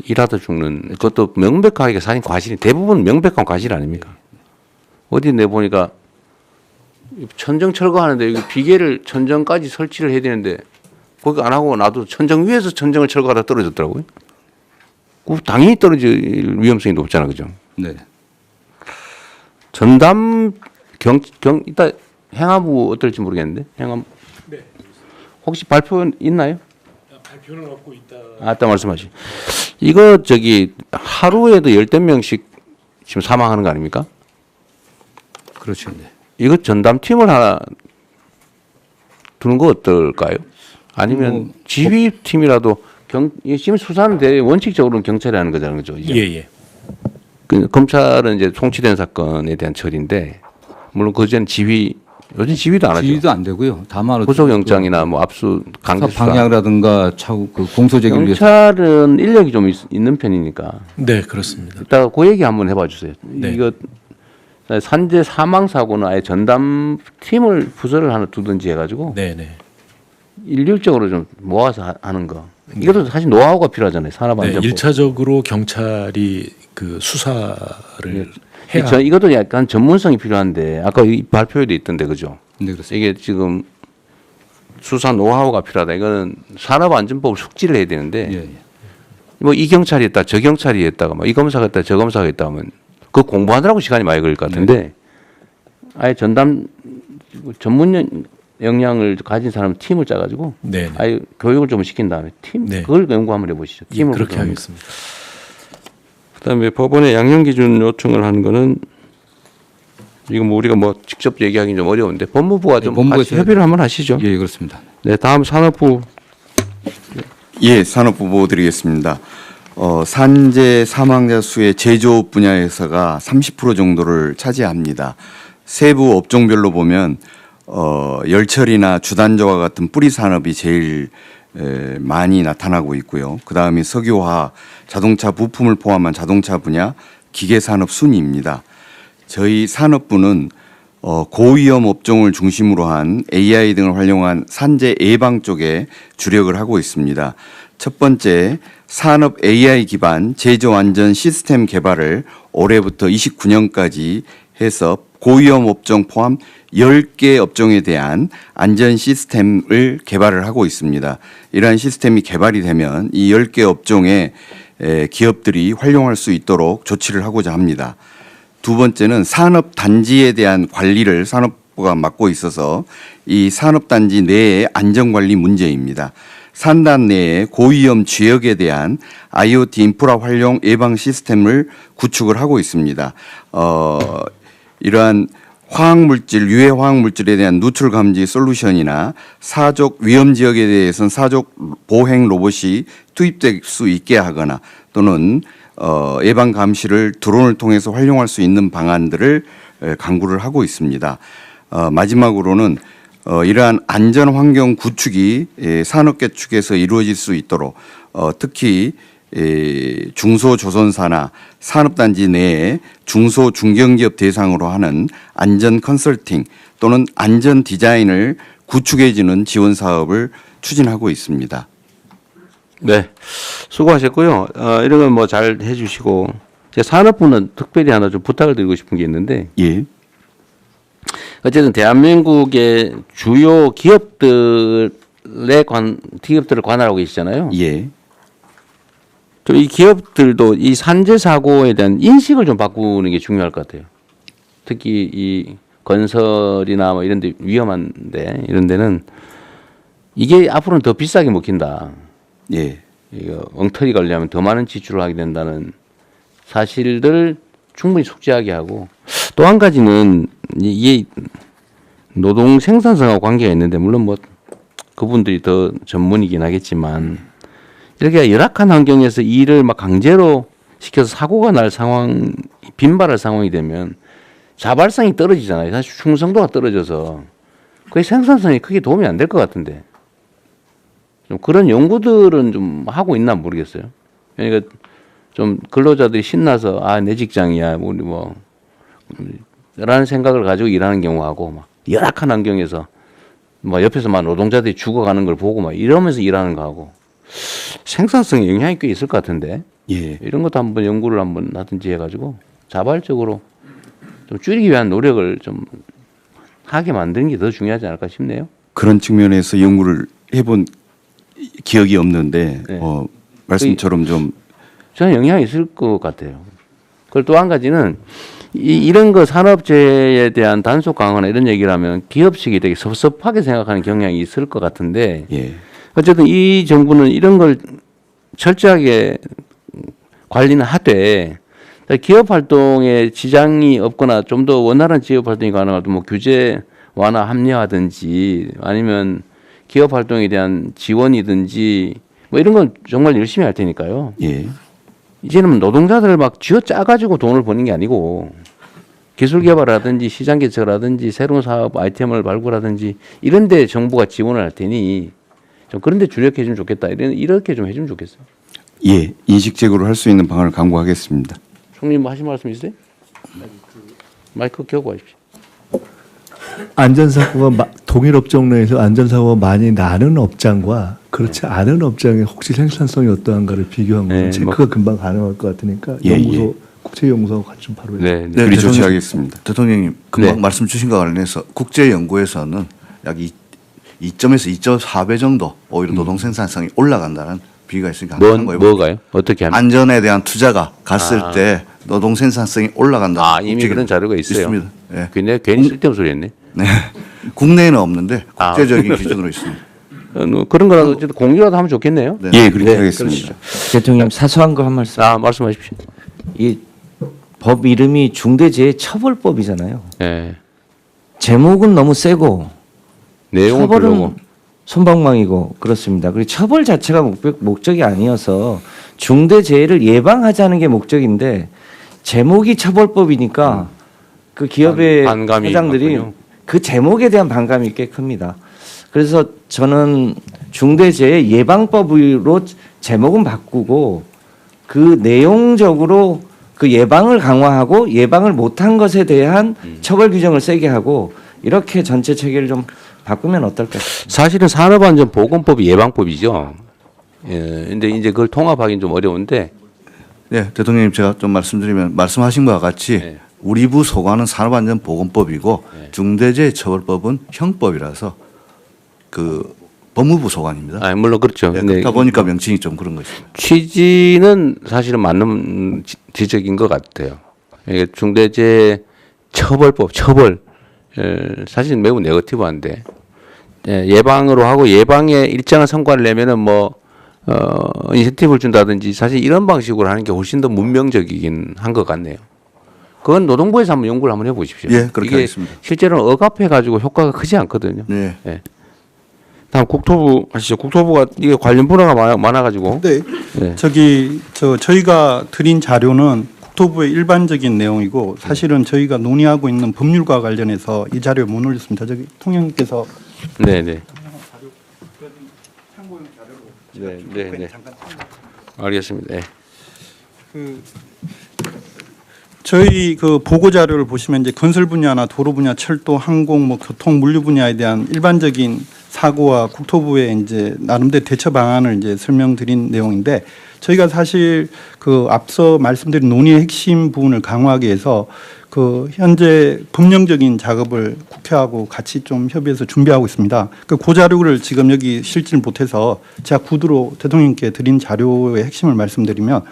일하다 죽는 그것도 명백하게 사실 과실이 대부분 명백한 과실 아닙니까? 어디 내보니까 천정 철거하는데 여기 비계를 천정까지 설치를 해야 되는데 거기 안 하고 놔도 천정 위에서 천정을 철거하다 떨어졌더라고요. 그 당연히 떨어질 위험성이 높잖아, 그죠? 네. 전담 이따 행안부 어떨지 모르겠는데 행안부 혹시 발표 있나요? 발표는 없고 있다. 아따 말씀하시. 이거 저기 하루에도 10명씩 지금 사망하는 거 아닙니까? 그렇죠. 네. 이거 전담 팀을 하나 두는 거 어떨까요? 아니면 지휘팀이라도 지금 수사는 원칙적으로는 경찰이 하는 거잖아요, 그죠? 예. 그 검찰은 이제 송치된 사건에 대한 처리인데 물론 그전 요즘 지휘도 안 하죠. 지휘도 안 되고요. 다만 구속영장이나 뭐 압수 강제 수사. 방향이라든가 차후 그 공소제기를 위해서 경찰은 인력이 좀 있는 편이니까. 네, 그렇습니다. 이따가 그 얘기 한번 해봐 주세요. 네. 이거 산재 사망 사고는 아예 전담 팀을 부서를 하나 두든지 해가지고 네. 일률적으로 좀 모아서 하는 거. 이것도 사실 노하우가 필요하잖아요. 네, 산업안전법. 1차적으로 경찰이 그 수사를 해야 이것도 약간 전문성이 필요한데 아까 이 발표에도 있던데 그죠? 네, 그렇습니다. 이게 지금 수사 노하우가 필요하다. 이거는 산업안전법을 숙지를 해야 되는데 예, 예. 뭐 이 경찰이 했다, 저 경찰이 했다가 뭐 이 검사가 했다, 저 검사가 했다 하면 그 공부하느라고 시간이 많이 걸릴 것 같은데 아예 전담 전문 역량을 가진 사람 팀을 짜가지고 네. 아예 교육을 좀 시킨 다음에 팀 네. 그걸 연구 한번 해보시죠. 예, 팀을 그렇게 구성하는 하겠습니다. 그다음에 법원에 양형 기준 요청을 하는 거는 이거 뭐 우리가 뭐 직접 얘기하기는 좀 어려운데 법무부가 좀 법무부에서 같이 협의를 한번 하시죠. 예, 그렇습니다. 네, 다음 산업부. 예, 산업부 보고 드리겠습니다. 산재 사망자 수의 제조업 분야에서가 30% 정도를 차지합니다. 세부 업종별로 보면 열처리나 주단조와 같은 뿌리 산업이 제일 많이 나타나고 있고요. 그 다음에 석유화학, 자동차 부품을 포함한 자동차 분야, 기계산업 순위입니다. 저희 산업부는 고위험 업종을 중심으로 한 AI 등을 활용한 산재 예방 쪽에 주력을 하고 있습니다. 첫 번째, 산업 AI 기반 제조 안전 시스템 개발을 올해부터 29년까지 해서 고위험 업종 포함 10개 업종에 대한 안전 시스템을 개발을 하고 있습니다. 이러한 시스템이 개발이 되면 이 10개 업종의 기업들이 활용할 수 있도록 조치를 하고자 합니다. 두 번째는 산업단지에 대한 관리를 산업부가 맡고 있어서 이 산업단지 내의 안전관리 문제입니다. 산단 내에 고위험 지역에 대한 IoT 인프라 활용 예방 시스템을 구축을 하고 있습니다. 이러한 화학물질, 유해 화학물질에 대한 누출 감지 솔루션이나 사족 위험 지역에 대해서는 사족 보행 로봇이 투입될 수 있게 하거나 또는 예방 감시를 드론을 통해서 활용할 수 있는 방안들을 강구를 하고 있습니다. 마지막으로는 이러한 안전 환경 구축이 산업계 측에서 이루어질 수 있도록 특히 중소조선사나 산업단지 내에 중소 중견기업 대상으로 하는 안전 컨설팅 또는 안전 디자인을 구축해주는 지원 사업을 추진하고 있습니다. 네, 수고하셨고요. 이런 건 뭐 잘 해주시고 제 산업부는 특별히 하나 좀 부탁을 드리고 싶은 게 있는데 예. 어쨌든 대한민국의 주요 기업들을 관할하고 계시잖아요. 예. 좀 이 기업들도 이 산재 사고에 대한 인식을 좀 바꾸는 게 중요할 것 같아요. 특히 이 건설이나 뭐 이런 데 위험한데 이런 데는 이게 앞으로는 더 비싸게 먹힌다. 예. 이거 엉터리 관리하면 더 많은 지출을 하게 된다는 사실들 충분히 숙지하게 하고 또 한 가지는 이게 노동 생산성하고 관계가 있는데 물론 뭐 그분들이 더 전문이긴 하겠지만 이렇게 열악한 환경에서 일을 막 강제로 시켜서 사고가 날 상황, 빈발할 상황이 되면 자발성이 떨어지잖아요. 사실 충성도가 떨어져서 그게 생산성에 크게 도움이 안 될 것 같은데 좀 그런 연구들은 좀 하고 있나 모르겠어요. 그러니까 좀 근로자들이 신나서 아, 내 직장이야, 우리 뭐 라는 생각을 가지고 일하는 경우하고 막 열악한 환경에서 뭐 옆에서 막 노동자들이 죽어가는 걸 보고 막 이러면서 일하는 거하고 생산성에 영향이 꽤 있을 것 같은데 예. 이런 것도 한번 연구를 한번 하든지 해가지고 자발적으로 좀 줄이기 위한 노력을 좀 하게 만드는 게 더 중요하지 않을까 싶네요. 그런 측면에서 연구를 해본 기억이 없는데 네. 말씀처럼 좀 저는 영향이 있을 것 같아요. 그리고 또 한 가지는 이런 거 산업재해에 대한 단속 강화나 이런 얘기를 하면 기업식이 되게 섭섭하게 생각하는 경향이 있을 것 같은데 예. 어쨌든 이 정부는 이런 걸 철저하게 관리는 하되 기업 활동에 지장이 없거나 좀 더 원활한 지역 활동이 가능하도 뭐 규제 완화 합리화든지 아니면 기업 활동에 대한 지원이든지 뭐 이런 건 정말 열심히 할 테니까요. 예. 이제는 노동자들 막 쥐어 짜가지고 돈을 버는 게 아니고 기술 개발하든지 시장 개척하든지 새로운 사업 아이템을 발굴하든지 이런 데 정부가 지원을 할 테니 좀 그런 데 주력해 주면 좋겠다. 이렇게 좀 해주면 좋겠어요. 예. 인식적으로 할 수 있는 방안을 강구하겠습니다. 총리님 뭐 하신 말씀 있으세요? 마이크 켜고 하십시오. 안전사고가 동일 업종 내에서 안전사고가 많이 나는 업장과 그렇지 않은 업장의 혹시 생산성이 어떠한가를 비교한 것은 체크가 금방 가능할 것 같으니까 연구소 국제연구소하고 같이 좀 바로 네, 네, 그리 조치하겠습니다. 대통령님 금방 네. 말씀 주신 것과 관련해서 국제연구에서는 약 2점에서 2.4배 정도 오히려 노동 생산성이 올라간다는 비교가 있으니까 한번 해볼게요. 뭐가요? 어떻게 하면? 안전에 대한 투자가 갔을 때 노동 생산성이 올라간다. 아, 이미 그런 자료가 있어요. 있습니다. 예. 근데 괜히 쓸데없는 소리 했네. 네. 국내에는 없는데 국제적인 기준으로 있습니다. 그런 거라도 어쨌든 공유라도 하면 좋겠네요. 네. 예, 그렇게 하겠습니다. 대통령 사소한 거 한 말씀. 말씀하십시오. 이 법 이름이 중대재해처벌법이잖아요. 네. 제목은 너무 세고 내용은 처벌은 별로고. 솜방망이고 그렇습니다. 그리고 처벌 자체가 목적이 아니어서 중대재해를 예방하자는 게 목적인데 제목이 처벌법이니까 그 기업의 반감이 회장들이 맞군요. 그 제목에 대한 반감이 꽤 큽니다. 그래서 저는 중대재해 예방법으로 제목은 바꾸고 그 내용적으로 그 예방을 강화하고 예방을 못한 것에 대한 처벌 규정을 세게 하고 이렇게 전체 체계를 좀 바꾸면 어떨까? 사실은 산업안전보건법이 예방법이죠. 예, 근데 이제 그걸 통합하기는 좀 어려운데. 네, 대통령님 제가 좀 말씀드리면 말씀하신 것과 같이 네. 우리 부 소관은 산업안전보건법이고 중대재해처벌법은 형법이라서 그 법무부 소관입니다. 아, 물론 그렇죠. 네, 근데 그렇다 보니까 명칭이 좀 그런 것입니다. 취지는 사실은 맞는 지적인 것 같아요. 이게 중대재해처벌법, 처벌 사실 매우 네거티브한데 예방으로 하고 예방에 일정한 성과를 내면은 뭐 인센티브를 준다든지 사실 이런 방식으로 하는 게 훨씬 더 문명적이긴 한 것 같네요. 그건 노동부에서 한번 연구를 한번 해보십시오. 예, 그렇게 이게 하겠습니다. 실제로는 억압해 가지고 효과가 크지 않거든요. 네. 예. 다음 국토부 하시죠. 국토부가 이게 관련 분야가 많아가지고. 네. 네. 저희가 드린 자료는 국토부의 일반적인 내용이고 사실은 저희가 논의하고 있는 법률과 관련해서 이 자료에 못 올렸습니다. 저기 통령님께서 네네. 네네네. 알겠습니다. 네. 저희 그 보고 자료를 보시면 이제 건설 분야나 도로 분야, 철도, 항공, 뭐 교통, 물류 분야에 대한 일반적인 사고와 국토부의 이제 나름대로 대처 방안을 이제 설명드린 내용인데 저희가 사실 그 앞서 말씀드린 논의의 핵심 부분을 강화하기 위해서 그 현재 법령적인 작업을 국회하고 같이 좀 협의해서 준비하고 있습니다. 그 자료를 지금 여기 실질 못해서 제가 구두로 대통령님께 드린 자료의 핵심을 말씀드리면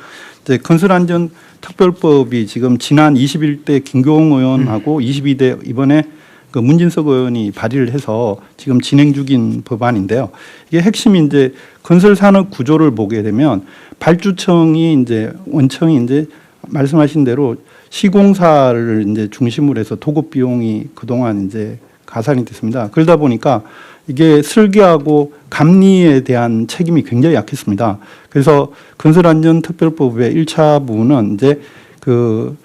이제 건설안전특별법이 지금 지난 21대 김교웅 의원하고 22대 이번에 그 문진석 의원이 발의를 해서 지금 진행 중인 법안인데요. 이게 핵심이 이제 건설 산업 구조를 보게 되면 발주청이 이제 원청이 이제 말씀하신 대로 시공사를 이제 중심으로 해서 도급 비용이 그동안 이제 가산이 됐습니다. 그러다 보니까 이게 설계하고 감리에 대한 책임이 굉장히 약했습니다. 그래서 건설안전특별법의 1차 부분은 이제 그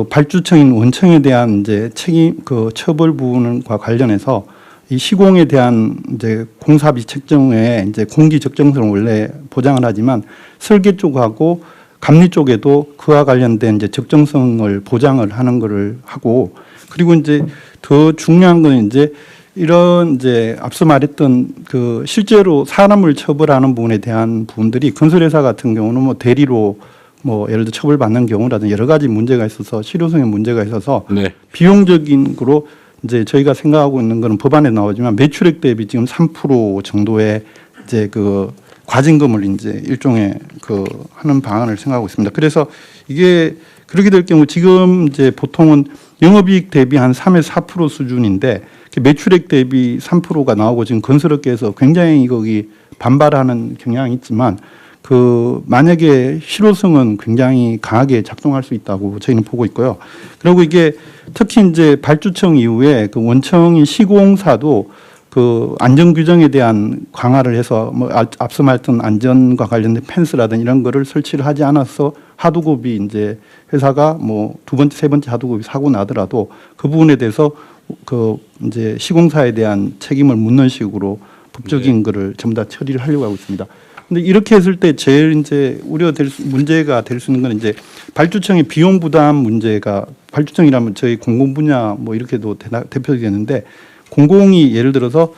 발주청인 원청에 대한 이제 책임, 그 처벌 부분과 관련해서 이 시공에 대한 이제 공사비 책정에 이제 공기 적정성을 원래 보장을 하지만 설계 쪽하고 감리 쪽에도 그와 관련된 이제 적정성을 보장을 하는 거를 하고, 그리고 이제 더 중요한 건 이제 이런 이제 앞서 말했던 그 실제로 사람을 처벌하는 부분에 대한 부분들이 건설회사 같은 경우는 뭐 대리로 뭐 예를 들어 처벌받는 경우라든지 여러 가지 문제가 있어서 실효성에 문제가 있어서 네. 비용적인 거로 이제 저희가 생각하고 있는 거는 법안에 나오지만 매출액 대비 지금 3% 정도의 이제 그 과징금을 이제 일종의 그 하는 방안을 생각하고 있습니다. 그래서 이게 그렇게 될 경우 지금 이제 보통은 영업이익 대비 한 3에서 4% 수준인데 매출액 대비 3%가 나오고 지금 건설업계에서 굉장히 거기 반발하는 경향이 있지만 그 만약에 실효성은 굉장히 강하게 작동할 수 있다고 저희는 보고 있고요. 그리고 이게 특히 이제 발주청 이후에 그 원청인 시공사도 그 안전 규정에 대한 강화를 해서 뭐 앞서 말했던 안전과 관련된 펜스라든지 이런 거를 설치를 하지 않아서 하도급이 이제 회사가 뭐 두 번째, 세 번째 하도급이 사고 나더라도 그 부분에 대해서 그 이제 시공사에 대한 책임을 묻는 식으로 법적인 거를 전부 다 처리를 하려고 하고 있습니다. 근데 이렇게 했을 때 제일 이제 문제가 될 수 있는 건 이제 발주청의 비용 부담 문제가, 발주청이라면 저희 공공 분야 뭐 이렇게도 대표되겠는데 공공이 예를 들어서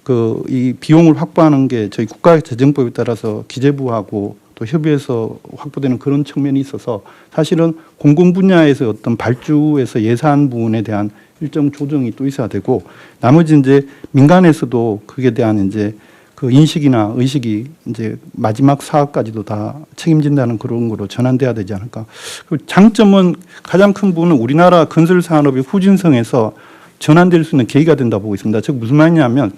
그 이 비용을 확보하는 게 저희 국가재정법에 따라서 기재부하고 또 협의해서 확보되는 그런 측면이 있어서 사실은 공공 분야에서 어떤 발주에서 예산 부분에 대한 일정 조정이 또 있어야 되고, 나머지 이제 민간에서도 그에 대한 이제 그 인식이나 의식이 이제 마지막 사업까지도 다 책임진다는 그런 거로 전환돼야 되지 않을까. 그 장점은 가장 큰 부분은 우리나라 건설 산업의 후진성에서 전환될 수 있는 계기가 된다고 보고 있습니다. 즉 무슨 말이냐면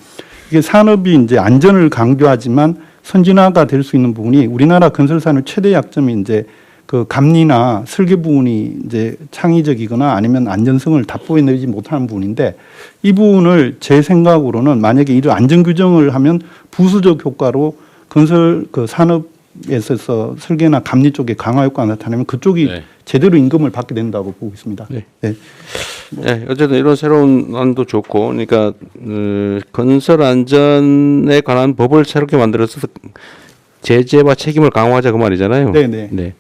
이게 산업이 이제 안전을 강조하지만 선진화가 될 수 있는 부분이 우리나라 건설 산업 최대 약점이 이제 그 감리나 설계 부분이 이제 창의적이거나 아니면 안전성을 답보해내지 못하는 부분인데, 이 부분을 제 생각으로는 만약에 이런 안전 규정을 하면 부수적 효과로 건설 그 산업에 있어서 설계나 감리 쪽에 강화 효과가 나타나면 그쪽이 네. 제대로 임금을 받게 된다고 보고 있습니다. 네. 네. 네, 어쨌든 이런 새로운 안도 좋고, 그러니까 건설 안전에 관한 법을 새롭게 만들어서 제재와 책임을 강화하자 그 말이잖아요. 네네. 네.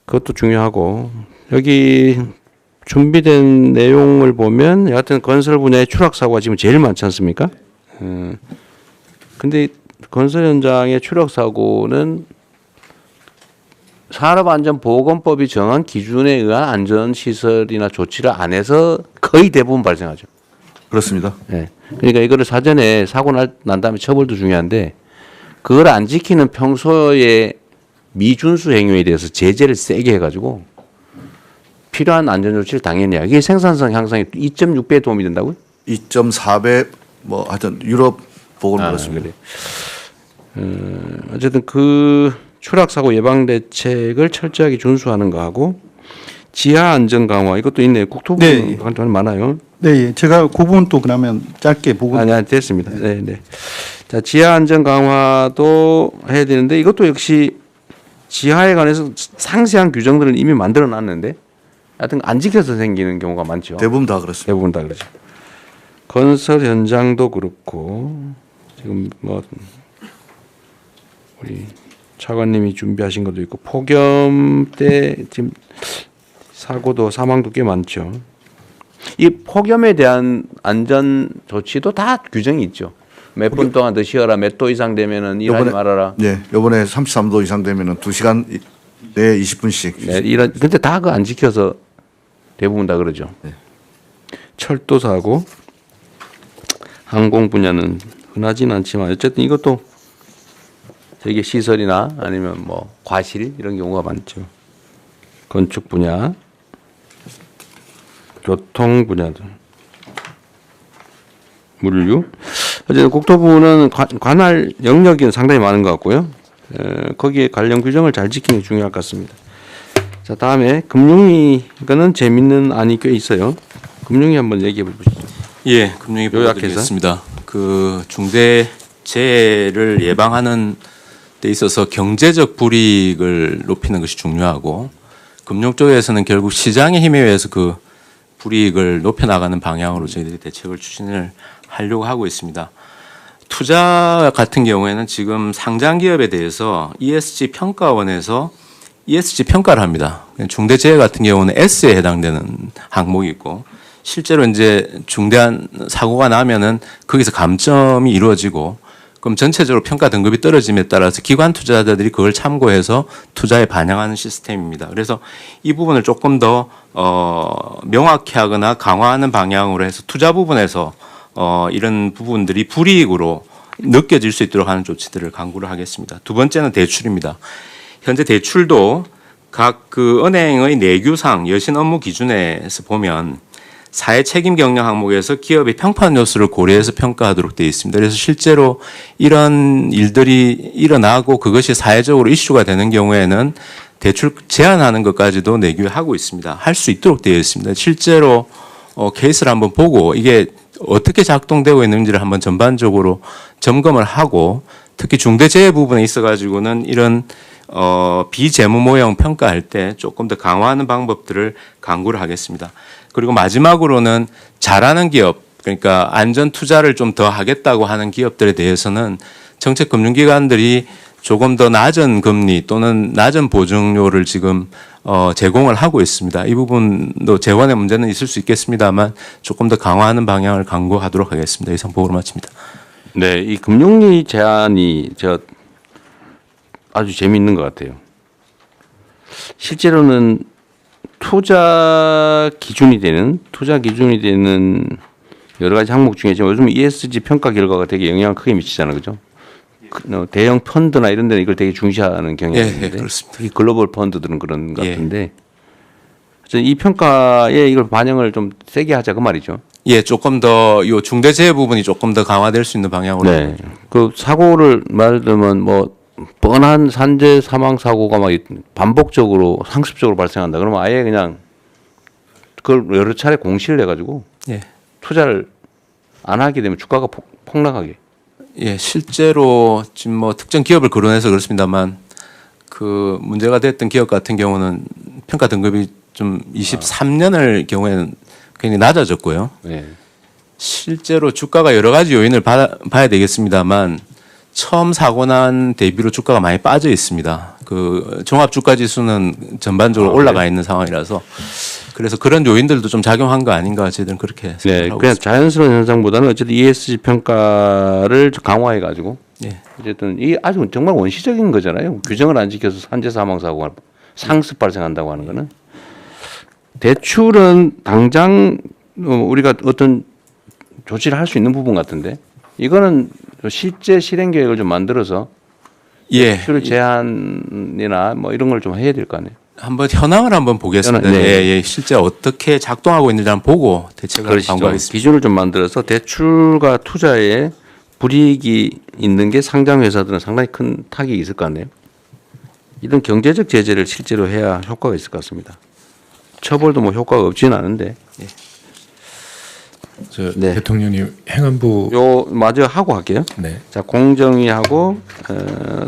그것도 중요하고, 여기 준비된 내용을 보면 여하튼 건설 분야의 추락 사고가 지금 제일 많지 않습니까? 근데 건설 현장의 추락 사고는 산업안전보건법이 정한 기준에 의한 안전시설이나 조치를 안 해서 거의 대부분 발생하죠. 그렇습니다. 네. 그러니까 이거를 사전에 사고 난 다음에 처벌도 중요한데, 그걸 안 지키는 평소에 미준수 행위에 대해서 제재를 세게 해가지고 필요한 안전조치를 당연히 해야. 이게 생산성 향상에 2.6배 도움이 된다고요? 2.4배 뭐 하여튼 유럽 보고는 그렇습니다. 그래. 어쨌든 그 추락사고 예방 대책을 철저하게 준수하는 거하고 지하 안전 강화 이것도 있네요. 국토부는 네. 많아요. 네, 제가 그 부분 또 그러면 짧게 보고. 아니 됐습니다. 네, 네. 자, 지하 안전 강화도 해야 되는데 이것도 역시 지하에 관해서 상세한 규정들을 이미 만들어 놨는데 하여튼 안 지켜서 생기는 경우가 많죠. 대부분 다 그렇습니다. 대부분 다 그렇죠. 건설 현장도 그렇고 지금 뭐 우리 차관님이 준비하신 것도 있고 폭염 때 지금 사고도 사망도 꽤 많죠. 이 폭염에 대한 안전 조치도 다 규정이 있죠. 몇 분 동안 더 쉬어라, 몇 도 이상 되면은 일하지 말아라. 네, 이번에 33도 이상 되면은 2시간 내에 20분씩. 네, 이런 근데 다 그거 안 지켜서 대부분 다 그러죠. 네. 철도 사고, 항공 분야는 흔하진 않지만 어쨌든 이것도 되게 시설이나 아니면 뭐 과실 이런 경우가 많죠. 건축 분야, 교통 분야도, 물류. 어쨌든 국토부는 관할 영역이 상당히 많은 것 같고요. 거기에 관련 규정을 잘 지키는 게 중요할 것 같습니다. 자, 다음에 금융위 이거는 재밌는 안이 꽤 있어요. 금융위 한번 얘기해 보시죠. 예, 금융위 보도드리겠습니다. 그 중대 재해를 예방하는 데 있어서 경제적 불이익을 높이는 것이 중요하고, 금융 쪽에서는 결국 시장의 힘에 의해서 그 불이익을 높여나가는 방향으로 저희들이 대책을 추진을 하려고 하고 있습니다. 투자 같은 경우에는 지금 상장 기업에 대해서 ESG 평가원에서 ESG 평가를 합니다. 중대재해 같은 경우는 S에 해당되는 항목이 있고 실제로 이제 중대한 사고가 나면은 거기서 감점이 이루어지고 그럼 전체적으로 평가 등급이 떨어짐에 따라서 기관 투자자들이 그걸 참고해서 투자에 반영하는 시스템입니다. 그래서 이 부분을 조금 더 명확히 하거나 강화하는 방향으로 해서 투자 부분에서 이런 부분들이 불이익으로 느껴질 수 있도록 하는 조치들을 강구를 하겠습니다. 두 번째는 대출입니다. 현재 대출도 각 그 은행의 내규상 여신 업무 기준에서 보면 사회 책임 경영 항목에서 기업의 평판 요소를 고려해서 평가하도록 되어 있습니다. 그래서 실제로 이런 일들이 일어나고 그것이 사회적으로 이슈가 되는 경우에는 대출 제한하는 것까지도 내규에 하고 있습니다. 할 수 있도록 되어 있습니다. 실제로 케이스를 한번 보고 이게 어떻게 작동되고 있는지를 한번 전반적으로 점검을 하고 특히 중대재해 부분에 있어가지고는 이런 비재무 모형 평가할 때 조금 더 강화하는 방법들을 강구를 하겠습니다. 그리고 마지막으로는 잘하는 기업, 그러니까 안전 투자를 좀 더 하겠다고 하는 기업들에 대해서는 정책금융기관들이 조금 더 낮은 금리 또는 낮은 보증료를 지금 제공을 하고 있습니다. 이 부분도 재원의 문제는 있을 수 있겠습니다만 조금 더 강화하는 방향을 강구하도록 하겠습니다. 이상 보고를 마칩니다. 네, 이 금융리 제한이 아주 재미있는 것 같아요. 실제로는 투자 기준이 되는 여러 가지 항목 중에 지금 요즘 ESG 평가 결과가 되게 영향을 크게 미치잖아요, 그죠? 대형 펀드나 이런 데는 이걸 되게 중시하는 경향이 있는데, 그렇습니다. 특히 글로벌 펀드들은 그런 것 같은데, 이 평가에 이걸 반영을 좀 세게 하자 그 말이죠. 예, 조금 더 요 중대재해 부분이 조금 더 강화될 수 있는 방향으로. 네, 그 사고를 말을 들면 뭐 뻔한 산재 사망 사고가 막 반복적으로 상습적으로 발생한다. 그러면 아예 그냥 그걸 여러 차례 공시를 해가지고 투자를 안 하게 되면 주가가 폭락하게. 예, 실제로 지금 뭐 특정 기업을 거론해서 그렇습니다만 그 문제가 됐던 기업 같은 경우는 평가 등급이 좀 23년을 경우에는 굉장히 낮아졌고요. 실제로 주가가 여러 가지 요인을 봐야 되겠습니다만 처음 사고 난 대비로 주가가 많이 빠져 있습니다. 그 종합 주가 지수는 전반적으로 올라가 있는 상황이라서 그래서 그런 요인들도 좀 작용한 거 아닌가 저희들은 그렇게 생각하고 그냥 있습니다. 자연스러운 현상보다는 어쨌든 ESG 평가를 강화해 가지고 어쨌든 이 아주 정말 원시적인 거잖아요. 규정을 안 지켜서 산재 사망 사고가 상습 발생한다고 하는 거는 대출은 당장 우리가 어떤 조치를 할 수 있는 부분 같은데 이거는 실제 실행 계획을 좀 만들어서 대출 제한이나 뭐 이런 걸 좀 해야 될 거 아니에요. 한번 현황을 한번 보겠습니다. 실제 어떻게 작동하고 있는지 한번 보고 대책을 강구하겠습니다. 기준을 좀 만들어서 대출과 투자에 불이익이 있는 게 상장 회사들은 상당히 큰 타격이 있을 것 같네요. 이런 경제적 제재를 실제로 해야 효과가 있을 것 같습니다. 처벌도 뭐 효과가 없지는 않은데. 대통령님 행안부 요 마저 하고 할게요. 자, 공정위하고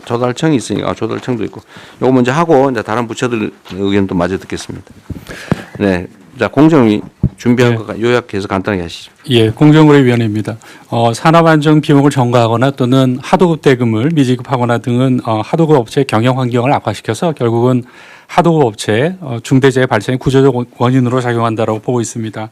조달청이 있으니까 조달청도 있고 요거 먼저 하고 이제 다른 부처들 의견도 마저 듣겠습니다. 네, 자 공정위 준비한 거 요약해서 간단하게 하시죠. 예, 공정거래위원회입니다. 산업안전 비용을 전가하거나 또는 하도급 대금을 미지급하거나 등은 하도급 업체의 경영 환경을 악화시켜서 결국은 하도급 업체 중대재해 발생의 구조적 원인으로 작용한다라고 보고 있습니다.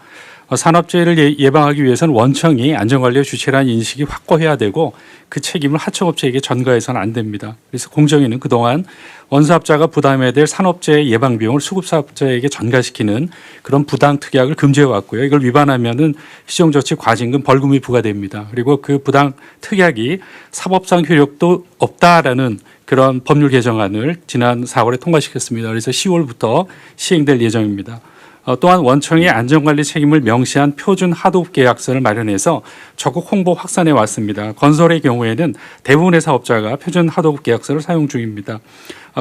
산업재해를 예방하기 위해서는 원청이 안전관리의 주체라는 인식이 확고해야 되고 그 책임을 하청업체에게 전가해서는 안 됩니다. 그래서 공정위는 그동안 원사업자가 부담해야 될 산업재해 예방 비용을 수급사업자에게 전가시키는 그런 부당 특약을 금지해 왔고요. 이걸 위반하면은 시정조치 과징금 벌금이 부과됩니다. 그리고 그 부당 특약이 사법상 효력도 없다라는 그런 법률 개정안을 지난 4월에 통과시켰습니다. 그래서 10월부터 시행될 예정입니다. 또한 원청이 안전관리 책임을 명시한 표준 하도급 계약서를 마련해서 적극 홍보 확산해 왔습니다. 건설의 경우에는 대부분의 사업자가 표준 하도급 계약서를 사용 중입니다.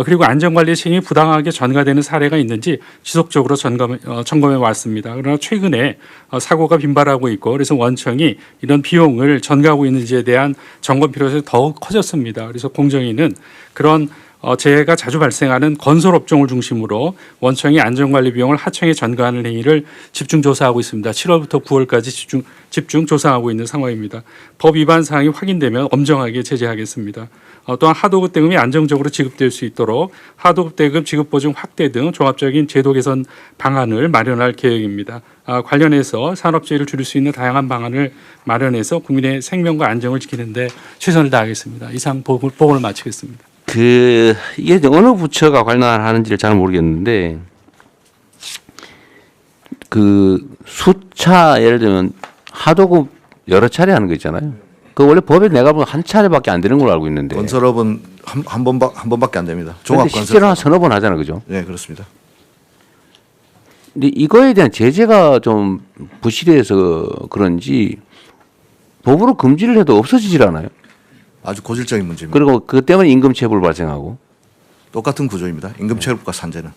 그리고 안전관리 책임이 부당하게 전가되는 사례가 있는지 지속적으로 점검해 왔습니다. 그러나 최근에 사고가 빈발하고 있고 그래서 원청이 이런 비용을 전가하고 있는지에 대한 점검 필요성이 더욱 커졌습니다. 그래서 공정위는 그런 재해가 자주 발생하는 건설 업종을 중심으로 원청이 안전관리 비용을 하청에 전가하는 행위를 집중 조사하고 있습니다. 7월부터 9월까지 집중 조사하고 있는 상황입니다. 법 위반 사항이 확인되면 엄정하게 제재하겠습니다. 또한 하도급 대금이 안정적으로 지급될 수 있도록 하도급 대금 지급 보증 확대 등 종합적인 제도 개선 방안을 마련할 계획입니다. 관련해서 산업재해를 줄일 수 있는 다양한 방안을 마련해서 국민의 생명과 안정을 지키는 데 최선을 다하겠습니다. 이상 보고를 마치겠습니다. 이게 어느 부처가 관련하는지를 잘 모르겠는데, 수차, 예를 들면, 하도급 여러 차례 하는 거 있잖아요. 그 원래 법에 내가 보면 한 차례밖에 안 되는 걸로 알고 있는데. 건설업은 한 번밖에 안 됩니다. 종합건설. 실제로 한 서너 번 하잖아요. 그죠? 네, 그렇습니다. 근데 이거에 대한 제재가 좀 부실해서 그런지 법으로 금지를 해도 없어지질 않아요. 아주 고질적인 문제입니다. 그리고 그 때문에 임금체불 발생하고. 똑같은 구조입니다. 임금체불과 산재는.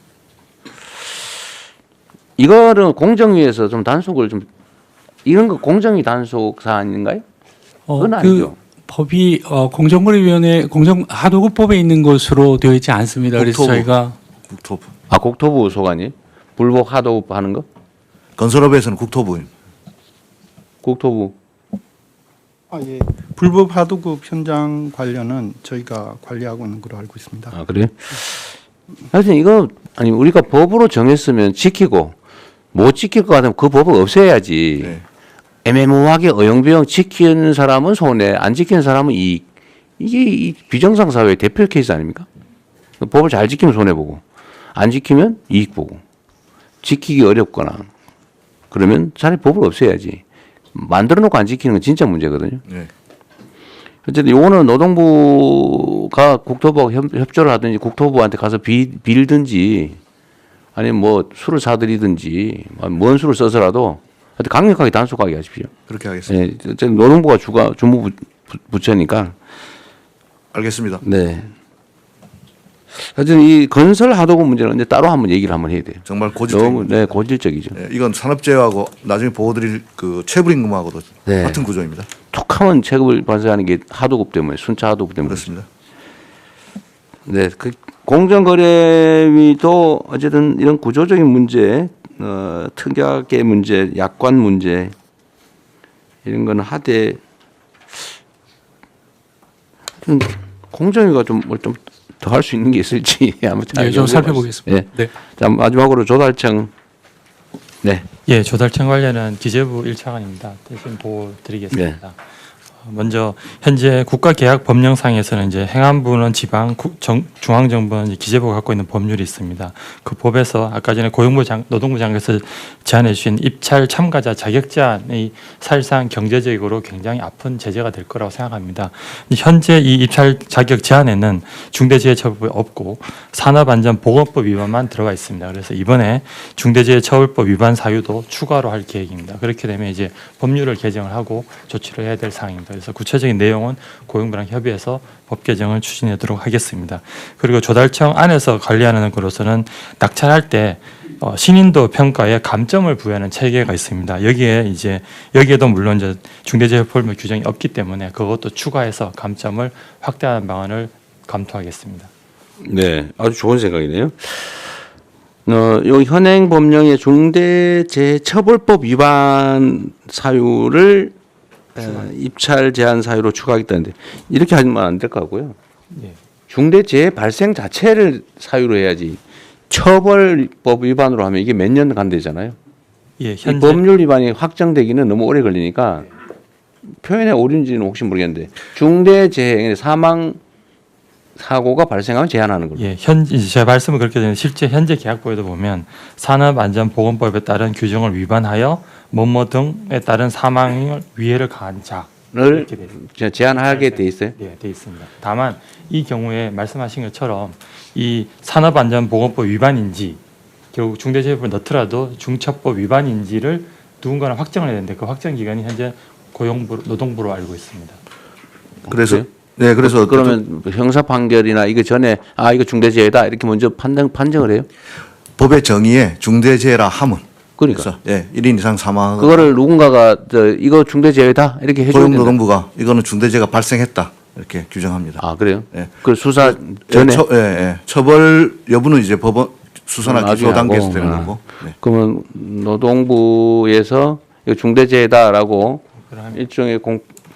이거는 공정위에서 좀 단속을 좀, 이런 거 공정위 단속 사안인가요? 그건 아니죠. 법이 공정거래위원회 하도급법에 있는 것으로 되어 있지 않습니다. 그래서 저희가 국토부. 국토부 소관이 불법 하도급 하는 거? 건설업에서는 국토부입니다. 국토부. 예. 불법 하도급 현장 관련은 저희가 관리하고 있는 걸로 알고 있습니다. 그래요? 하여튼 이거 아니 우리가 법으로 정했으면 지키고 못 지킬 것 같으면 그 법을 없애야지. 네. 애매모호하게 어영부영 지키는 사람은 손해, 안 지키는 사람은 이익. 이게 이 비정상 사회의 대표 케이스 아닙니까? 법을 잘 지키면 손해 보고, 안 지키면 이익 보고, 지키기 어렵거나 그러면 차라리 법을 없애야지. 만들어 놓고 안 지키는 건 진짜 문제거든요. 네. 어쨌든 요거는 노동부가 국토부하고 협조를 하든지 국토부한테 가서 빌든지 아니면 뭐 술을 사들이든지 뭔 술을 써서라도 하여튼 강력하게 단속하게 하십시오. 그렇게 하겠습니다. 네, 어쨌든 노동부가 주무 부처니까. 알겠습니다. 네. 하여튼 이 건설 하도급 문제는 이제 따로 한번 얘기를 한번 해야 돼요. 정말 고질적인. 너무 네, 고질적이죠. 네, 이건 산업재해하고 나중에 보호드릴 그 체불임금하고도 네. 같은 구조입니다. 툭하면 체급을 발생하는 게 하도급 때문에, 순차 하도급 때문에. 그렇습니다. 네, 그 공정거래위도 어쨌든 이런 구조적인 문제, 특약의 문제, 약관 문제 이런 거는 하되 공정위가 좀 뭘 좀 더 할 수 있는 게 있을지 아무튼 네, 좀 살펴보겠습니다. 네. 네. 자, 마지막으로 조달청. 네. 예, 조달청 관련은 기재부 1차관입니다. 대신 보고 드리겠습니다. 네. 먼저 현재 국가계약법령상에서는 이제 행안부는 지방, 중앙정부는 기재부가 갖고 있는 법률이 있습니다. 그 법에서 아까 전에 노동부 장관께서 제안해 주신 입찰 참가자 자격 제한이 사실상 경제적으로 굉장히 아픈 제재가 될 거라고 생각합니다. 현재 이 입찰 자격 제한에는 중대재해처벌법이 없고 산업안전보건법 위반만 들어가 있습니다. 그래서 이번에 중대재해처벌법 위반 사유도 추가로 할 계획입니다. 그렇게 되면 이제 법률을 개정을 하고 조치를 해야 될 사항입니다. 그래서 구체적인 내용은 고용부랑 협의해서 법 개정을 추진하도록 하겠습니다. 그리고 조달청 안에서 관리하는 것으로서는 낙찰할 때 신인도 평가에 감점을 부여하는 체계가 있습니다. 여기에도 물론 이제 중대재해처벌법 규정이 없기 때문에 그것도 추가해서 감점을 확대하는 방안을 검토하겠습니다. 네, 아주 좋은 생각이네요. 요 현행 법령의 중대재해처벌법 위반 사유를 입찰 제한 사유로 추가하겠다는데 이렇게 하면 안 될 것 같고요. 네. 중대재해 발생 자체를 사유로 해야지 처벌법 위반으로 하면 이게 몇 년 간대잖아요. 예, 이 법률 위반이 확정되기는 너무 오래 걸리니까 표현의 오류인지는 혹시 모르겠는데 중대재해 사망 사고가 발생하면 제한하는 거죠. 예, 제 말씀은 그렇게 되는데 실제 현재 계약법에도 보면 산업안전보건법에 따른 규정을 위반하여 뭐뭐 등에 따른 사망을 위해를 가한 자를 제한하게 돼 있어요. 네, 돼 있습니다. 다만 이 경우에 말씀하신 것처럼 이 산업안전보건법 위반인지 결국 중대재해법을 넣더라도 중처법 위반인지를 누군가는 확정을 해야 되는데 그 확정 기간이 현재 노동부로 알고 있습니다. 그래서 네, 그래서 그러면 형사 판결이나 이거 전에 이거 중대재해다 이렇게 먼저 판정을 해요? 법의 정의에 중대재해라 함은 그러니까 예, 1인 이상 사망 그거를 누군가가 이거 중대재해다 이렇게 해줘야 된다. 고용노동부가 이거는 중대재해가 발생했다 이렇게 규정합니다. 아, 그래요? 예. 그 수사 전에? 처벌 여부는 이제 법원 수사나 기소 나중에 단계에서 하고. 되는 아. 거고. 네. 그러면 노동부에서 이거 중대재해다라고 일종의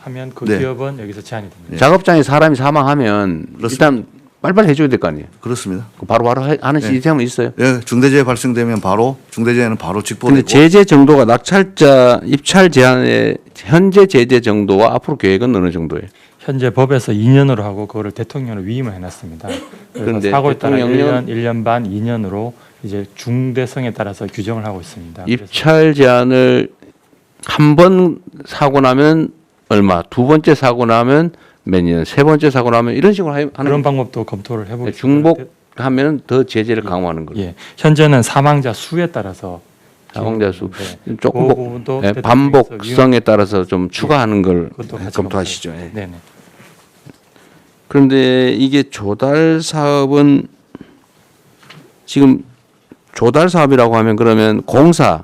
하면 그 네. 기업은 여기서 제한이 됩니다. 작업장에 사람이 사망하면 일단 빨리빨리 해줘야 될 거 아니에요? 그렇습니다. 바로바로 하는 네. 시스템은 있어요? 예, 중대재해 발생되면 바로 중대재해는 바로 직보되고. 근데 제재 정도가 낙찰자 입찰 제한의 현재 제재 정도와 앞으로 계획은 어느 정도예요? 현재 법에서 2년으로 하고 그거를 대통령으로 위임을 해놨습니다. 그래서 그런데 사고에 따라 대통령령- 1년 반, 2년으로 이제 중대성에 따라서 규정을 하고 있습니다. 입찰 제한을 한 번 사고 나면 얼마, 두 번째 사고 나면 몇 년, 세 번째 사고 나면 이런 식으로 하는 그런 방법도 검토를 해보겠습니다. 중복하면 더 제재를 강화하는 거예요. 예, 현재는 사망자 수에 따라서 사망자 수 네. 조금 그 부분도 예, 대통령께서 반복성에 따라서 좀 추가하는 걸 그것도 같이 검토하시죠. 예. 네네. 그런데 이게 조달 사업은 지금 조달 사업이라고 하면 그러면 공사,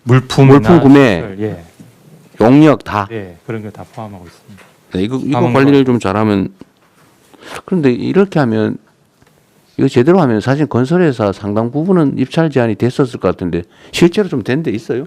물품 구매, 시설, 예, 용역 다. 예, 그런 걸 다 포함하고 있습니다. 네, 이거 사망과- 관리를 좀 잘하면. 그런데 이렇게 하면 이거 제대로 하면 사실 건설회사 상당 부분은 입찰 제한이 됐었을 것 같은데 실제로 좀 된 데 있어요?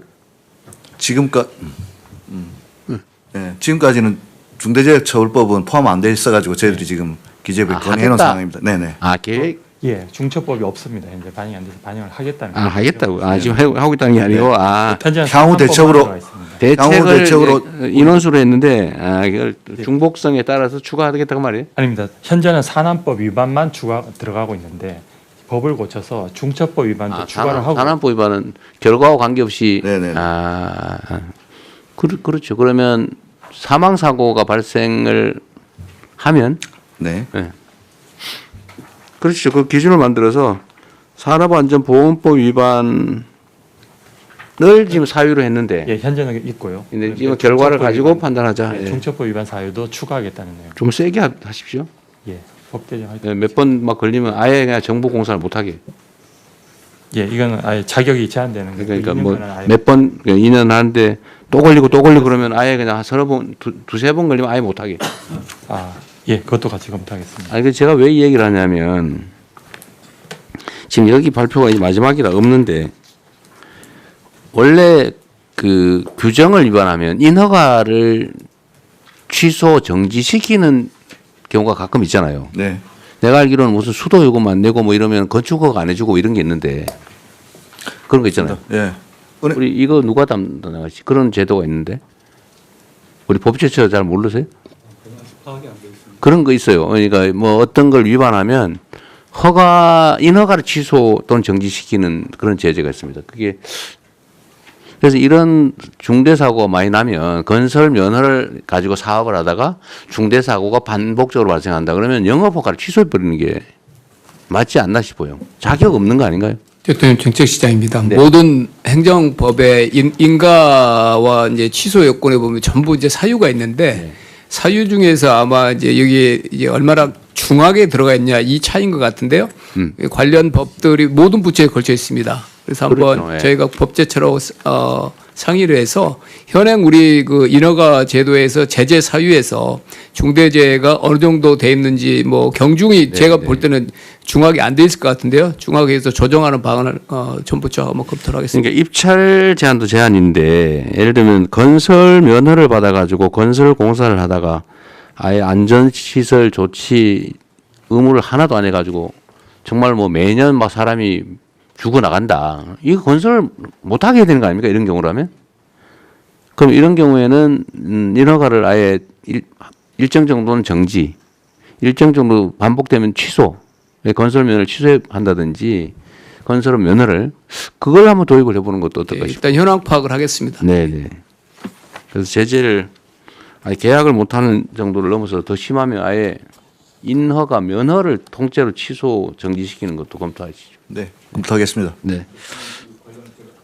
지금까지는 중대재해처벌법은 포함 안 돼 있어가지고 저희들이 지금 기재부에 건의해놓은 하겠다. 상황입니다. 네네. 아, 계획? 예, 중처법이 없습니다. 현재 반영이 안 돼서 반영을 하겠다는. 아, 하겠다고. 아, 지금 하고 있다는 게 아니고, 네. 아. 현재는 향후 대책으로 들어가 있습니다. 대책을 대책으로 인원수로 했는데, 아, 이걸 중복성에 따라서 추가하겠다고 말이에요? 아닙니다. 현재는 산안법 위반만 추가 들어가고 있는데 법을 고쳐서 중처법 위반도 추가를 하고. 산안법 위반은 결과와 관계없이. 네네. 그렇죠. 그러면 사망 사고가 발생을 하면. 네. 그렇죠. 그 기준을 만들어서 산업안전보건법 위반을 지금 사유로 했는데. 예, 현재는 있고요. 근데 지금 결과를 가지고 판단하자. 예, 예. 중처법 위반 사유도 추가하겠다는 내용. 좀 세게 하십시오. 예, 법 개정할 때. 네, 몇 번 막 걸리면 아예 그냥 정보 공사를 못 하게. 예, 이거는 아예 자격이 제한되는 거예요. 그러니까 2년 뭐 동안 아예 몇 번 2년 하는데 또 걸리고 그러면 아예 그냥 서너 번 두세 번 걸리면 아예 못 하게. 예, 그것도 같이 검토하겠습니다. 아니 그 제가 왜 이 얘기를 하냐면 지금 여기 발표가 이제 마지막이라 없는데 원래 그 규정을 위반하면 인허가를 취소 정지시키는 경우가 가끔 있잖아요. 네. 내가 알기로는 무슨 수도 요금 안 내고 뭐 이러면 건축허가 안 해주고 이런 게 있는데 그런 거 있잖아요. 예. 우리 이거 누가 담당하지? 그런 제도가 있는데 우리 법제처 잘 모르세요? 그런 거 있어요. 그러니까 뭐 어떤 걸 위반하면 인허가를 취소 또는 정지시키는 그런 제재가 있습니다. 그게 그래서 이런 중대 사고가 많이 나면 건설 면허를 가지고 사업을 하다가 중대 사고가 반복적으로 발생한다 그러면 영업 허가를 취소해 버리는 게 맞지 않나 싶어요. 자격 없는 거 아닌가요? 대통령 정책시장입니다. 네. 모든 행정법의 인가와 이제 취소 요건에 보면 전부 이제 사유가 있는데 사유 중에서 아마 이제 여기에 이제 얼마나 중하게 들어가 있냐 이 차이인 것 같은데요. 관련 법들이 모든 부처에 걸쳐 있습니다. 그래서 한번 그렇죠. 예. 저희가 법제처로 상의를 해서 현행 우리 그 인허가 제도에서 제재 사유에서 중대재해가 어느 정도 돼 있는지 뭐 경중이 제가 볼 때는 중하게 안 돼 있을 것 같은데요. 중하게 해서 조정하는 방안을 전부처 한번 검토를 하겠습니다. 그러니까 입찰 제한도 제한인데 예를 들면 건설 면허를 받아가지고 건설 공사를 하다가 아예 안전시설 조치 의무를 하나도 안 해가지고 정말 뭐 매년 막 사람이 죽어나간다. 이거 건설을 못하게 되는 거 아닙니까? 이런 경우라면? 그럼 이런 경우에는 인허가를 아예 일정 정도는 정지, 일정 정도 반복되면 취소, 건설 면허를 취소한다든지 건설 면허를 그걸 한번 도입을 해보는 것도 어떨까 싶습니다. 일단 현황 파악을 하겠습니다. 네네. 그래서 제재를 계약을 못하는 정도를 넘어서 더 심하면 아예 인허가 면허를 통째로 취소 정지시키는 것도 검토하시죠. 네, 검토하겠습니다. 네.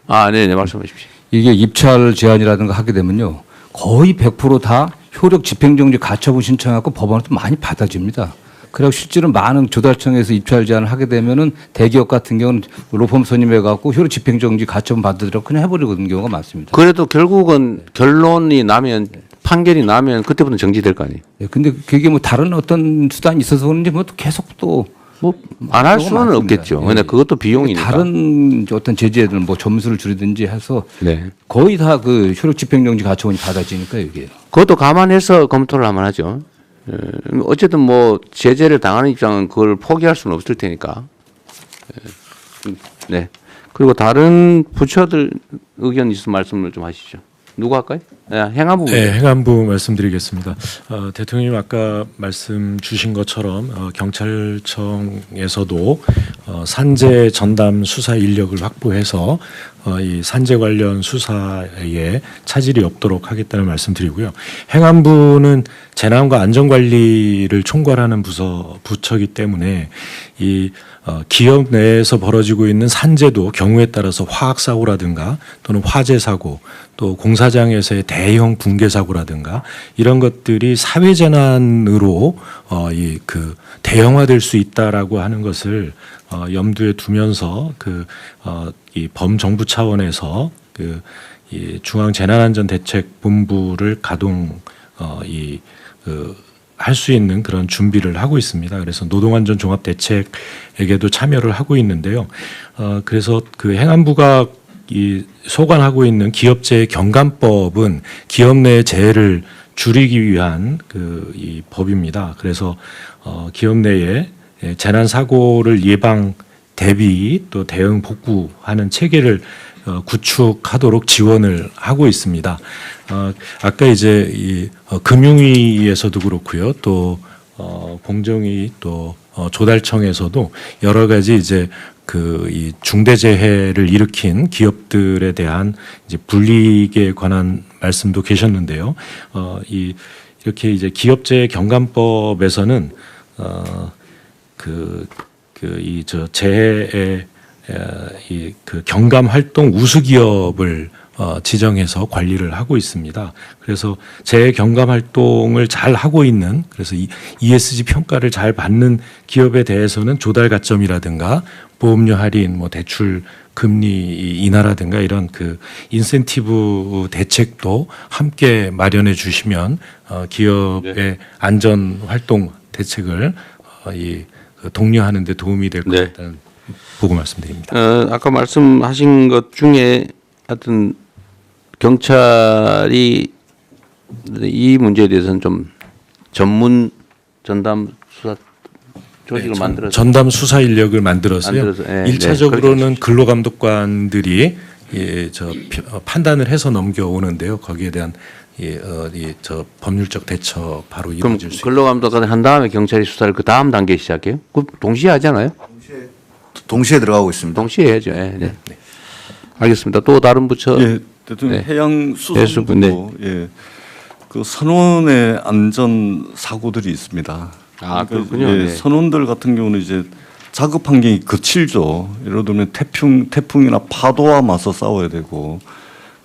네네 말씀하십시오. 이게 입찰 제한이라든가 하게 되면요 거의 100% 효력 집행정지 가처분 신청하고 법원에서 많이 받아집니다. 그리고 실제로 많은 조달청에서 입찰 제한을 하게 되면은 대기업 같은 경우는 로펌 선임해갖고 효력 집행정지 가처분 받으더라고 그냥 해버리거든 경우가 많습니다. 그래도 결국은 결론이 나면 판결이 나면 그때부터 정지될 거 아니에요. 예, 근데 그게 뭐 다른 어떤 수단이 있어서 그런지 뭐 또 계속 또 뭐 안 할 수는 많습니다. 없겠죠. 예. 근데 그것도 비용이니까. 다른 어떤 제재들 뭐 점수를 줄이든지 해서 네. 거의 다 그 효력 집행정지 가처분이 받아지니까 이게. 그것도 감안해서 검토를 하면 하죠. 어쨌든 뭐 제재를 당하는 입장은 그걸 포기할 수는 없을 테니까. 네. 그리고 다른 부처들 의견 있으면 말씀을 좀 하시죠. 누구 할까요? 네, 행안부. 네, 행안부 말씀드리겠습니다. 대통령님 아까 말씀 주신 것처럼 경찰청에서도 산재 전담 수사 인력을 확보해서 이 산재 관련 수사에 차질이 없도록 하겠다는 말씀드리고요. 행안부는 재난과 안전관리를 총괄하는 부처이기 때문에 이 기업 내에서 벌어지고 있는 산재도 경우에 따라서 화학 사고라든가 또는 화재 사고 또 공사장에서의 대형 붕괴 사고라든가 이런 것들이 사회 재난으로 이 그 대형화될 수 있다라고 하는 것을 염두에 두면서 이 범정부 차원에서 이 중앙재난안전대책본부를 가동 할 수 있는 그런 준비를 하고 있습니다. 그래서 노동안전 종합대책에게도 참여를 하고 있는데요. 그래서 그 행안부가 이 소관하고 있는 기업재해 경감법은 기업 내의 재해를 줄이기 위한 이 법입니다. 그래서 기업 내에 재난 사고를 예방 대비 또 대응 복구하는 체계를 구축하도록 지원을 하고 있습니다. 아까 이제 이 금융위에서도 그렇고요, 또 공정위 또 조달청에서도 여러 가지 이제 이 중대재해를 일으킨 기업들에 대한 이제 불이익에 관한 말씀도 계셨는데요. 이렇게 이제 기업재해 경감법에서는 재해의 경감 활동 우수 기업을 지정해서 관리를 하고 있습니다. 그래서 재해 경감 활동을 잘 하고 있는, 그래서 ESG 평가를 잘 받는 기업에 대해서는 조달 가점이라든가 보험료 할인, 뭐 대출 금리 인하라든가 이런 인센티브 대책도 함께 마련해 주시면 기업의 안전 활동 대책을 독려하는 데 도움이 될 것 같다는 보고 말씀드립니다. 아까 말씀하신 것 중에 하여튼 경찰이 이 문제에 대해서는 좀 전문 전담 수사 조직을 만들어서 전담 수사 인력을 만들어서요. 네, 1차적으로는 근로감독관들이 판단을 해서 넘겨오는데요. 거기에 대한 법률적 대처 바로 이루어질 수 있습니다. 근로감독관을 한 다음에 경찰이 수사를 그 다음 단계 시작해요? 그 동시에 하잖아요? 동시에 들어가고 있습니다. 동시에 해야죠. 네. 알겠습니다. 또 다른 부처. 예, 대통령 해양수산부도 그 선원의 안전 사고들이 있습니다. 그렇군요. 예, 선원들 같은 경우는 이제 작업 환경이 거칠죠. 예를 들면 태풍이나 파도와 맞서 싸워야 되고,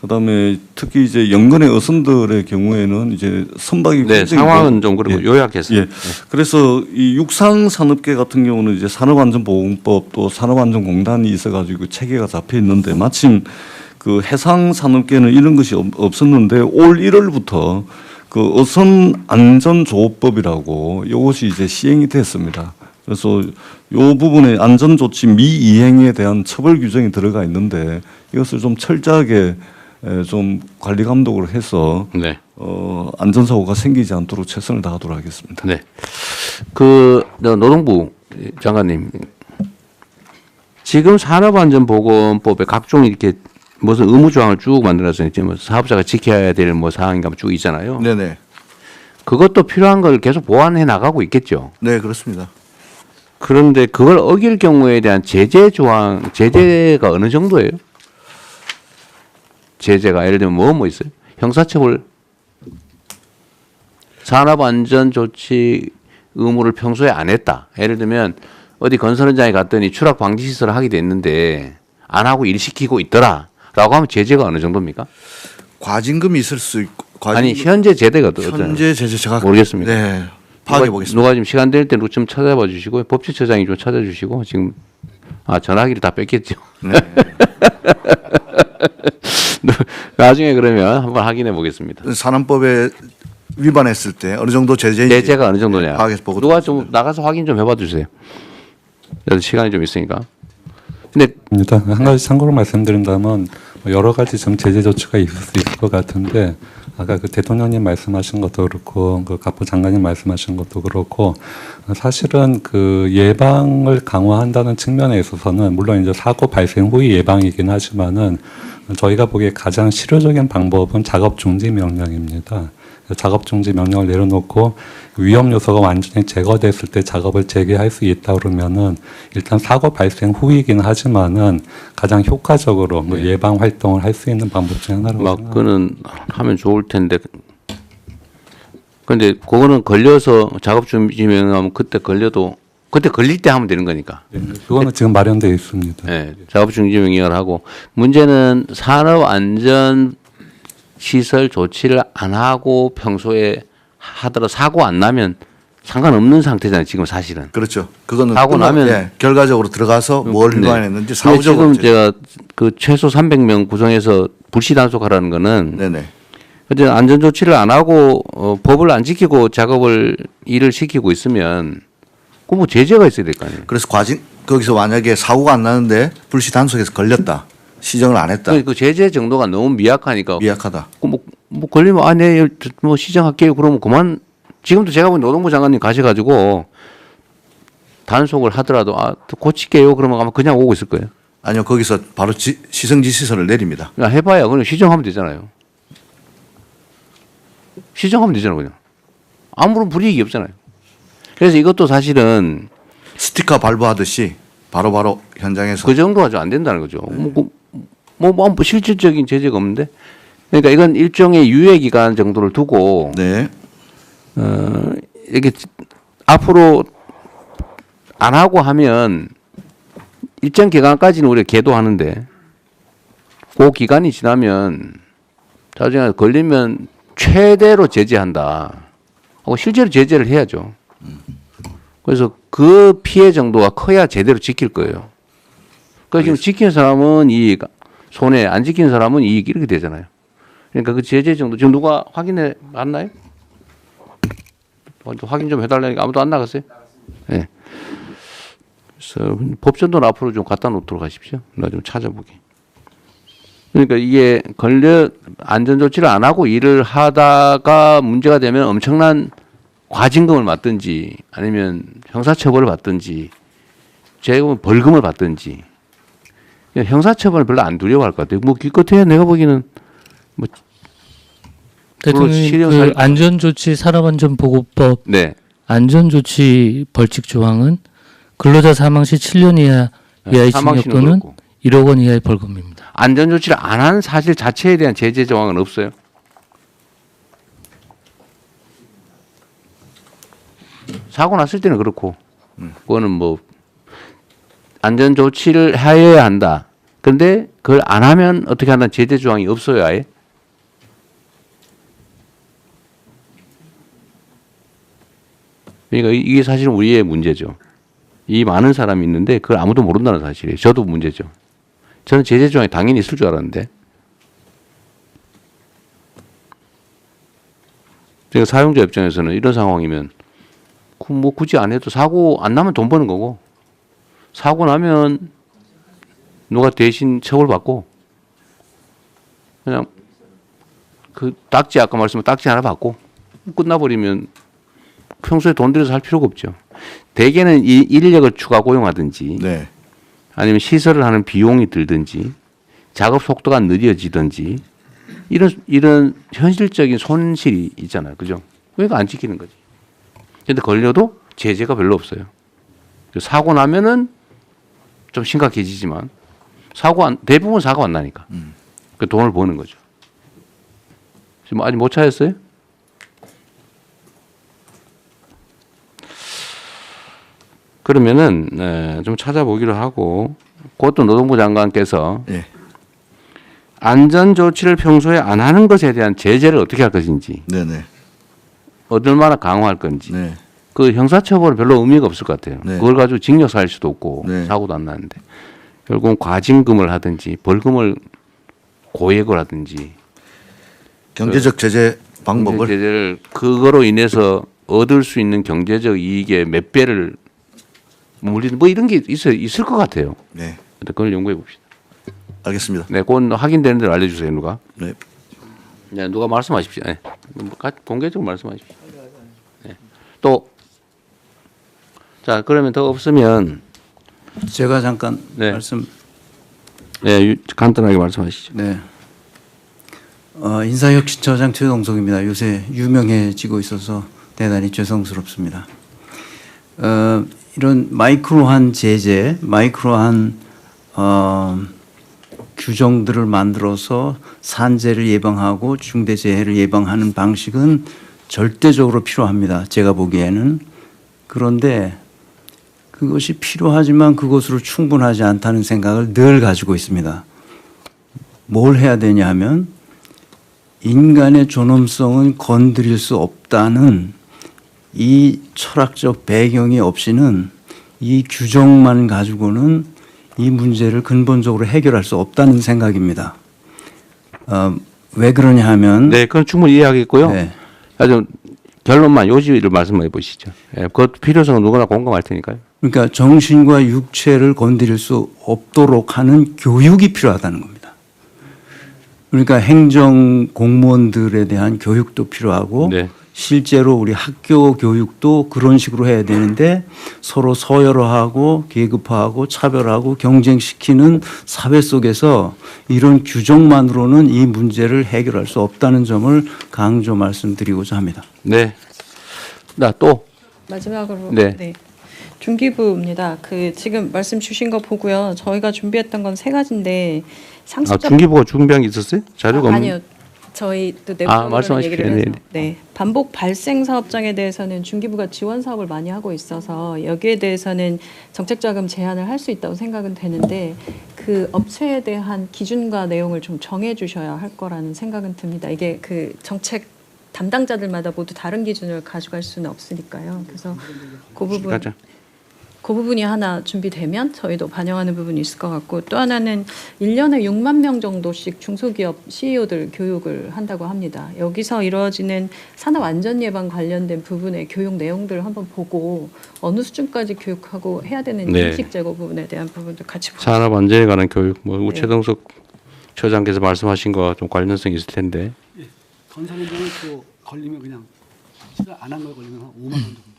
그다음에 특히 이제 연근의 어선들의 경우에는 이제 선박이 상황은 좀 그리고 요약해서. 예. 그래서 이 육상산업계 같은 경우는 이제 산업안전보건법 또 산업안전공단이 있어가지고 체계가 잡혀 있는데 마침 그 해상산업계는 이런 것이 없었는데 올 1월부터 그 어선안전조업법이라고 이것이 이제 시행이 됐습니다. 그래서 요 부분에 안전조치 미이행에 대한 처벌 규정이 들어가 있는데 이것을 좀 철저하게 좀 관리 감독을 해서 안전사고가 생기지 않도록 최선을 다하도록 하겠습니다. 네. 노동부 장관님, 지금 산업안전보건법에 각종 이렇게 무슨 의무 조항을 쭉 만들어서 이제 뭐 사업자가 지켜야 될 뭐 사항인가 쭉 있잖아요. 네네. 그것도 필요한 걸 계속 보완해 나가고 있겠죠. 네, 그렇습니다. 그런데 그걸 어길 경우에 대한 제재가 어느 정도예요? 제재가 예를 들면 뭐 있어요? 형사처벌, 산업안전조치 의무를 평소에 안 했다. 예를 들면 어디 건설 현장에 갔더니 추락 방지 시설을 하게 됐는데 안 하고 일 시키고 있더라라고 하면 제재가 어느 정도입니까? 과징금이 있을 수 있고. 아니 현재 제재가 어떠세요? 현재 제재 제가 모르겠습니다. 네, 파악해 보겠습니다. 누가 지금 시간 될 때 좀 찾아봐 주시고 법제처장이 좀 찾아주시고 지금 전화기를 다 뺐겠죠. 네. 나중에 그러면 한번 확인해 보겠습니다. 산안법에 위반했을 때 어느 정도 제재가 어느 정도냐. 파악해서 보고 누가 좀 나가서 확인 좀 해봐 주세요. 그래도 시간이 좀 있으니까. 근데 일단 한 가지 참고로 말씀드린다면 여러 가지 좀 제재 조치가 있을 수 있을 것 같은데 아까 그 대통령님 말씀하신 것도 그렇고 그 갑부 장관님 말씀하신 것도 그렇고 사실은 그 예방을 강화한다는 측면에 있어서는 물론 이제 사고 발생 후의 예방이긴 하지만은 저희가 보기에 가장 실효적인 방법은 작업 중지 명령입니다. 작업 중지 명령을 내려놓고 위험 요소가 완전히 제거됐을 때 작업을 재개할 수 있다 그러면은 일단 사고 발생 후이긴 하지만은 가장 효과적으로 그 예방 활동을 할 수 있는 방법 중에 하나라고 생각합니다. 그는 하면 좋을 텐데. 근데 그거는 걸려서 작업 중지 명령하면 그때 걸려도 그때 걸릴 때 하면 되는 거니까. 그거는 지금 마련되어 있습니다. 네, 작업 중지 명령을 하고 문제는 산업 안전 시설 조치를 안 하고 평소에 하더라도 사고 안 나면 상관없는 상태잖아요. 지금 사실은. 그렇죠. 그거는 사고 나면 예, 결과적으로 들어가서 뭘 네. 위반했는지 사후적으로 지금 제가 그 최소 300명 구성해서 불시 단속하라는 거는 네네. 어쨌든 안전 조치를 안 하고 법을 안 지키고 작업을 일을 시키고 있으면 그 뭐 제재가 있어야 될 거 아니에요. 그래서 거기서 만약에 사고가 안 나는데 불시 단속해서 걸렸다. 시정을 안 했다. 그 제재 정도가 너무 미약하니까. 미약하다. 뭐 걸리면 네, 뭐 시정할게요. 그러면 그만. 지금도 제가 본 노동부 장관님 가셔가지고 단속을 하더라도 고칠게요. 그러면 아마 그냥 오고 있을 거예요. 아니요, 거기서 바로 시정지 시설을 내립니다. 그냥 해봐야 그냥 시정하면 되잖아요. 시정하면 되잖아요, 그냥. 아무런 불이익이 없잖아요. 그래서 이것도 사실은 스티커 발부하듯이 바로바로 현장에서 그 정도가 좀 안 된다는 거죠. 뭐 실질적인 제재가 없는데, 그러니까 이건 일종의 유예 기간 정도를 두고 이게 앞으로 안 하고 하면 일정 기간까지는 우리가 계도하는데 그 기간이 지나면 나중에 걸리면 최대로 제재한다 하고 실제로 제재를 해야죠. 그래서 그 피해 정도가 커야 제대로 지킬 거예요. 그러니까 지금 지킨 사람은 이익, 손해, 안 지킨 사람은 이익 이렇게 되잖아요. 그러니까 그 제재 정도 지금 누가 확인해 봤나요? 확인 좀 해달라니까 아무도 안 나갔어요? 네. 그래서 법전도 앞으로 좀 갖다 놓도록 하십시오. 나 좀 찾아보게. 그러니까 이게 안전조치를 안 하고 일을 하다가 문제가 되면 엄청난 과징금을 받든지 아니면 형사처벌을 받든지 제가 벌금을 받든지 형사처벌을 별로 안 두려워할 것 같아요. 뭐 기껏해야 내가 보기에는 뭐 대통령이 그 안전조치 산업안전보고법 네. 안전조치 벌칙 조항은 근로자 사망 시 7년 이하의 징역 또는 1억 원 이하의 벌금입니다. 안전조치를 안 한 사실 자체에 대한 제재 조항은 없어요. 사고 났을 때는 그렇고 그거는 뭐 안전조치를 해야 한다. 그런데 그걸 안 하면 어떻게 한다는 제재 조항이 없어요. 아예. 그러니까 이게 사실은 우리의 문제죠. 이 많은 사람이 있는데 그걸 아무도 모른다는 사실이에요. 저도 문제죠. 저는 제재 조항이 당연히 있을 줄 알았는데. 제가 사용자 입장에서는 이런 상황이면 뭐 굳이 안 해도 사고 안 나면 돈 버는 거고 사고 나면 누가 대신 처벌받고 그냥 그 딱지 아까 말씀한 딱지 하나 받고 끝나버리면 평소에 돈 들여서 할 필요가 없죠. 대개는 인력을 추가 고용하든지 아니면 시설을 하는 비용이 들든지 작업 속도가 느려지든지 이런 현실적인 손실이 있잖아요. 그죠? 그러니까 안 지키는 거지. 근데 걸려도 제재가 별로 없어요. 사고 나면은 좀 심각해지지만 대부분 사고 안 나니까 그 돈을 버는 거죠. 지금 아직 못 찾았어요? 그러면은 좀 찾아보기로 하고 그것도 노동부 장관께서 안전 조치를 평소에 안 하는 것에 대한 제재를 어떻게 할 것인지, 얼마나 강화할 건지, 그 형사처벌은 별로 의미가 없을 것 같아요. 그걸 가지고 징역 살 수도 없고 사고도 안 나는데 결국은 과징금을 하든지 벌금을 고액을 하든지 경제적 제재 방법을 경제적 제재를 그거로 인해서 얻을 수 있는 경제적 이익의 몇 배를 물리는 뭐 이런 게 있을 것 같아요. 네. 그걸 연구해 봅시다. 알겠습니다. 네, 그건 확인되는 대로 알려주세요, 누가. 네. 네, 누가 말씀하십시오. 네. 공개적으로 말씀하십시오. 네. 또, 자, 그러면 더 없으면 제가 잠깐 네. 말씀. 네, 간단하게 말씀하시죠. 네. 인사혁신처장 최동석입니다. 요새 유명해지고 있어서 대단히 죄송스럽습니다. 이런 마이크로한 제재, 마이크로한 규정들을 만들어서 산재를 예방하고 중대재해를 예방하는 방식은 절대적으로 필요합니다. 제가 보기에는. 그런데 그것이 필요하지만 그것으로 충분하지 않다는 생각을 늘 가지고 있습니다. 뭘 해야 되냐 하면 인간의 존엄성은 건드릴 수 없다는 이 철학적 배경이 없이는 이 규정만 가지고는 이 문제를 근본적으로 해결할 수 없다는 생각입니다. 왜 그러냐 하면 네, 그건 충분히 이해하겠고요. 네. 아주 결론만 요지를 말씀해 보시죠. 네, 그 필요성은 누구나 공감할 테니까요. 그러니까 정신과 육체를 건드릴 수 없도록 하는 교육이 필요하다는 겁니다. 그러니까 행정 공무원들에 대한 교육도 필요하고 네. 실제로 우리 학교 교육도 그런 식으로 해야 되는데 서로 서열화하고 계급화하고 차별하고 경쟁시키는 사회 속에서 이런 규정만으로는 이 문제를 해결할 수 없다는 점을 강조 말씀드리고자 합니다. 네. 나 또. 마지막으로 네. 네. 중기부입니다. 그 지금 말씀 주신 거 보고요. 저희가 준비했던 건 세 가지인데 상습적 중기부가 준비한 게 있었어요? 자료가 아니요. 저희 또 내부적으로 말씀하십시오. 얘기를 해서 네. 네. 반복 발생 사업장에 대해서는 중기부가 지원 사업을 많이 하고 있어서 여기에 대해서는 정책 자금 제한을 할 수 있다고 생각은 되는데 그 업체에 대한 기준과 내용을 좀 정해 주셔야 할 거라는 생각은 듭니다. 이게 그 정책 담당자들마다 모두 다른 기준을 가져갈 수는 없으니까요. 그래서 그 부분이 하나 준비되면 저희도 반영하는 부분이 있을 것 같고 또 하나는 1년에 6만 명 정도씩 중소기업 CEO들 교육을 한다고 합니다. 여기서 이루어지는 산업 안전 예방 관련된 부분의 교육 내용들을 한번 보고 어느 수준까지 교육하고 해야 되는 네. 인식 제고 부분에 대한 부분도 같이 보고 산업 안전에 관한 교육, 뭐 네. 최동석 처장께서 말씀하신 거와 좀 관련성이 있을 텐데. 건설운동은 또 걸리면 그냥 시간 안 한 걸 걸리면 한 5만 원 정도.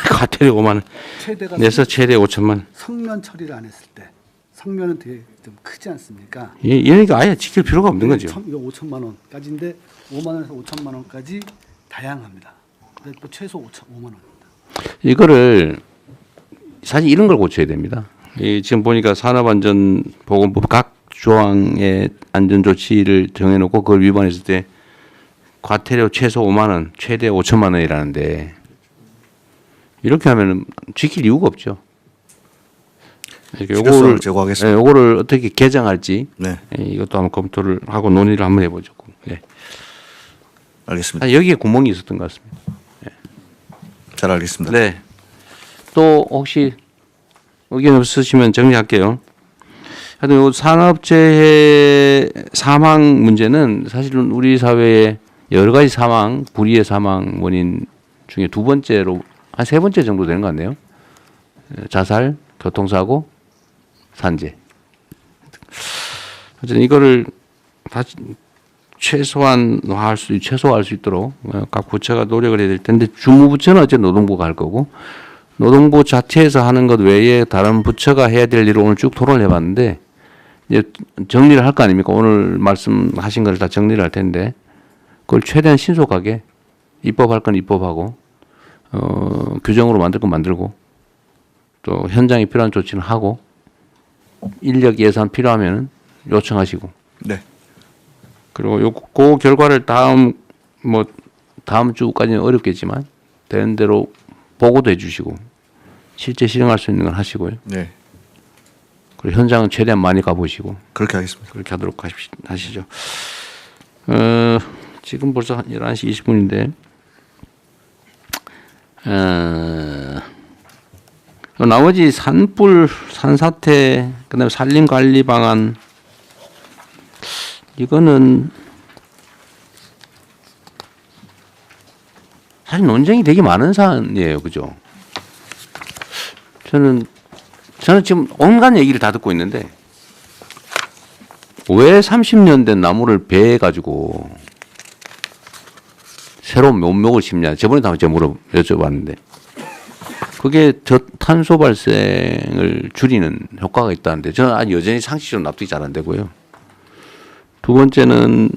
과태료 5만 원 내서 최대 5천만. 성면 처리를 안 했을 때 성면은 되게 좀 크지 않습니까? 얘네가 아예 지킬 필요가 없는 거죠. 이거 5천만 원까지인데 5만 원에서 5천만 원까지 다양합니다. 근데 또 최소 5만 원입니다. 이거를 사실 이런 걸 고쳐야 됩니다. 지금 보니까 산업안전보건법 각 조항의 안전조치를 정해놓고 그걸 위반했을 때 과태료 최소 5만 원, 최대 5천만 원이라는데 이렇게 하면은 지킬 이유가 없죠. 필요성을 제고하겠습니다. 네, 요거를 어떻게 개정할지 네. 이것도 한번 검토를 하고 논의를 한번 해보죠. 네. 알겠습니다. 여기에 구멍이 있었던 것 같습니다. 네. 잘 알겠습니다. 네. 또 혹시 의견 없으시면 정리할게요. 하여튼 요 산업재해 사망 문제는 사실은 우리 사회의 여러 가지 사망, 불의의 사망 원인 중에 두 번째로 한 세 번째 정도 되는 것 같네요. 자살, 교통사고, 산재. 어쨌든 이거를 다시 최소화할 수 있도록 각 부처가 노력을 해야 될 텐데 주무부처는 어쨌든 노동부가 할 거고 노동부 자체에서 하는 것 외에 다른 부처가 해야 될 일을 오늘 쭉 토론을 해봤는데 이제 정리를 할 거 아닙니까? 오늘 말씀하신 걸 다 정리를 할 텐데 그걸 최대한 신속하게 입법할 건 입법하고 규정으로 만들 건 만들고 또 현장에 필요한 조치는 하고 인력 예산 필요하면 요청하시고. 네. 그리고 그 결과를 다음 주까지는 어렵겠지만 되는 대로 보고도 해주시고 실제 실행할 수 있는 건 하시고요. 네. 그리고 현장은 최대한 많이 가보시고. 그렇게 하겠습니다. 그렇게 하도록 하시죠. 지금 벌써 11시 20분인데 나머지 산불, 산사태, 그다음에 산림관리 방안 이거는 사실 논쟁이 되게 많은 사안이에요. 그죠? 저는 지금 온갖 얘기를 다 듣고 있는데 왜 30년 된 나무를 베가지고 새로운 묘목을 심냐. 저번에도 한번 제가 여쭤봤는데 그게 탄소 발생을 줄이는 효과가 있다는데 저는 아직 여전히 상식적으로 납득이 잘 안 되고요. 두 번째는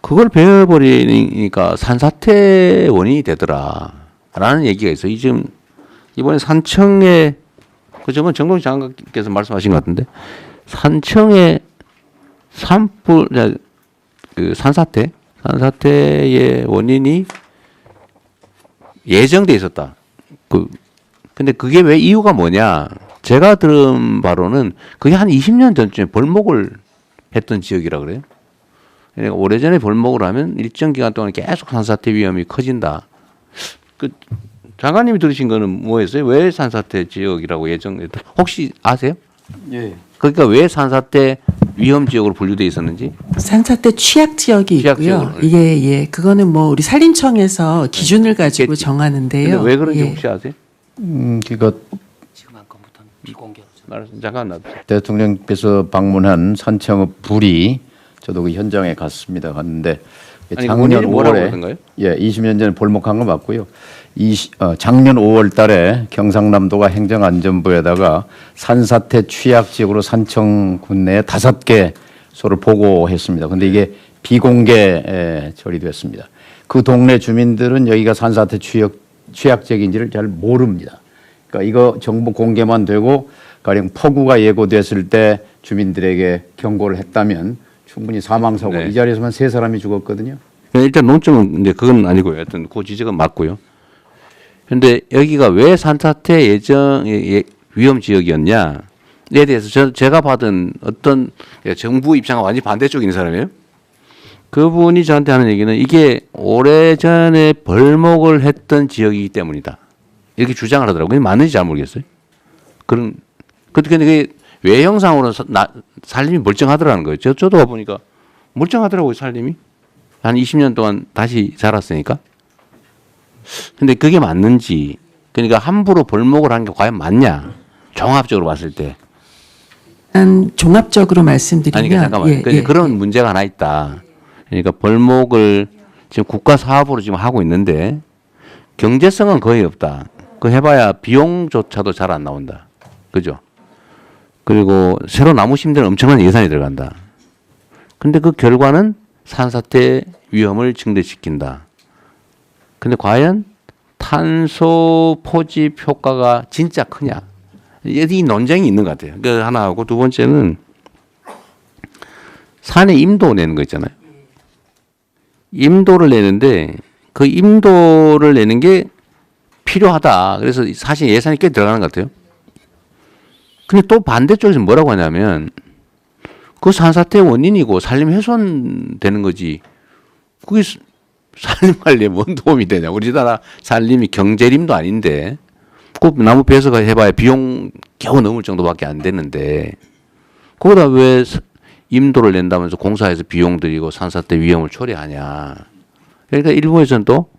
그걸 베어버리니까 산사태 원인이 되더라라는 얘기가 있어요. 지금 이번에 산청에 그 저번 정동희 장관께서 말씀하신 것 같은데 산청에 그 산사태의 원인이 예정돼 있었다. 근데 그게 왜 이유가 뭐냐? 제가 들은 바로는 그게 한 20년 전쯤에 벌목을 했던 지역이라 그래요. 그러니까 오래전에 벌목을 하면 일정 기간 동안 계속 산사태 위험이 커진다. 장관님이 들으신 거는 뭐였어요? 왜 산사태 지역이라고 예정했다? 혹시 아세요? 예. 그러니까 왜 산사태 위험 지역으로 분류돼 있었는지? 산사태 취약 지역이 있고요. 이게 그거는 뭐 우리 산림청에서 기준을 가지고 정하는데요. 근데 왜 그런지 혹시 아세요? 그거 잠깐 대통령께서 방문한 산청의 불이 저도 그 현장에 갔는데 아니, 작년 뭐라고 5월에 그러던가요? 20년 전에 벌목한 거 맞고요. 작년 5월 달에 경상남도가 행정안전부에다가 산사태 취약 지역으로 산청군 내에 5개소를 보고했습니다. 근데 이게 비공개 처리됐습니다. 그 동네 주민들은 여기가 산사태 취약 지역인지를 잘 모릅니다. 그러니까 이거 정보 공개만 되고 가령 폭우가 예고됐을 때 주민들에게 경고를 했다면 충분히 사망사고 이 자리에서만 3사람이 죽었거든요. 일단 논점은 이제 그건 아니고요. 하여튼 그 지적은 맞고요. 그런데 여기가 왜 산사태 위험 지역이었냐에 대해서 제가 받은 어떤 정부 입장과 완전히 반대쪽인 사람이에요. 그분이 저한테 하는 얘기는 이게 오래전에 벌목을 했던 지역이기 때문이다. 이렇게 주장을 하더라고요. 그게 맞는지 잘 모르겠어요. 근데 그게 외형상으로는 살림이 멀쩡하더라는 거예요. 저도 와보니까 멀쩡하더라고요, 살림이. 한 20년 동안 다시 자랐으니까. 근데 그게 맞는지, 그러니까 함부로 벌목을 한 게 과연 맞냐? 종합적으로 봤을 때. 종합적으로 말씀드리면. 아니, 잠깐만요. 그런 문제가 하나 있다. 그러니까 벌목을 지금 국가 사업으로 지금 하고 있는데 경제성은 거의 없다. 그 해봐야 비용조차도 잘 안 나온다. 그죠? 그리고 새로 나무 심는 엄청난 예산이 들어간다. 근데 그 결과는 산사태 위험을 증대시킨다. 근데 과연 탄소 포집 효과가 진짜 크냐? 이 논쟁이 있는 것 같아요. 그 하나 하고 두 번째는 산에 임도 내는 거 있잖아요. 임도를 내는데 그 임도를 내는 게 필요하다. 그래서 사실 예산이 꽤 들어가는 것 같아요. 근데 또 반대쪽에서 뭐라고 하냐면 그 산사태 원인이고 산림 훼손되는 거지. 그게 산림 관리에 뭔 도움이 되냐. 우리나라 산림이 경제림도 아닌데 그 나무 베어서 해봐야 비용 겨우 넘을 정도밖에 안 되는데 거기다 왜 임도를 낸다면서 공사해서 비용 들이고 산사태 위험을 초래하냐. 그러니까 일부에서는 또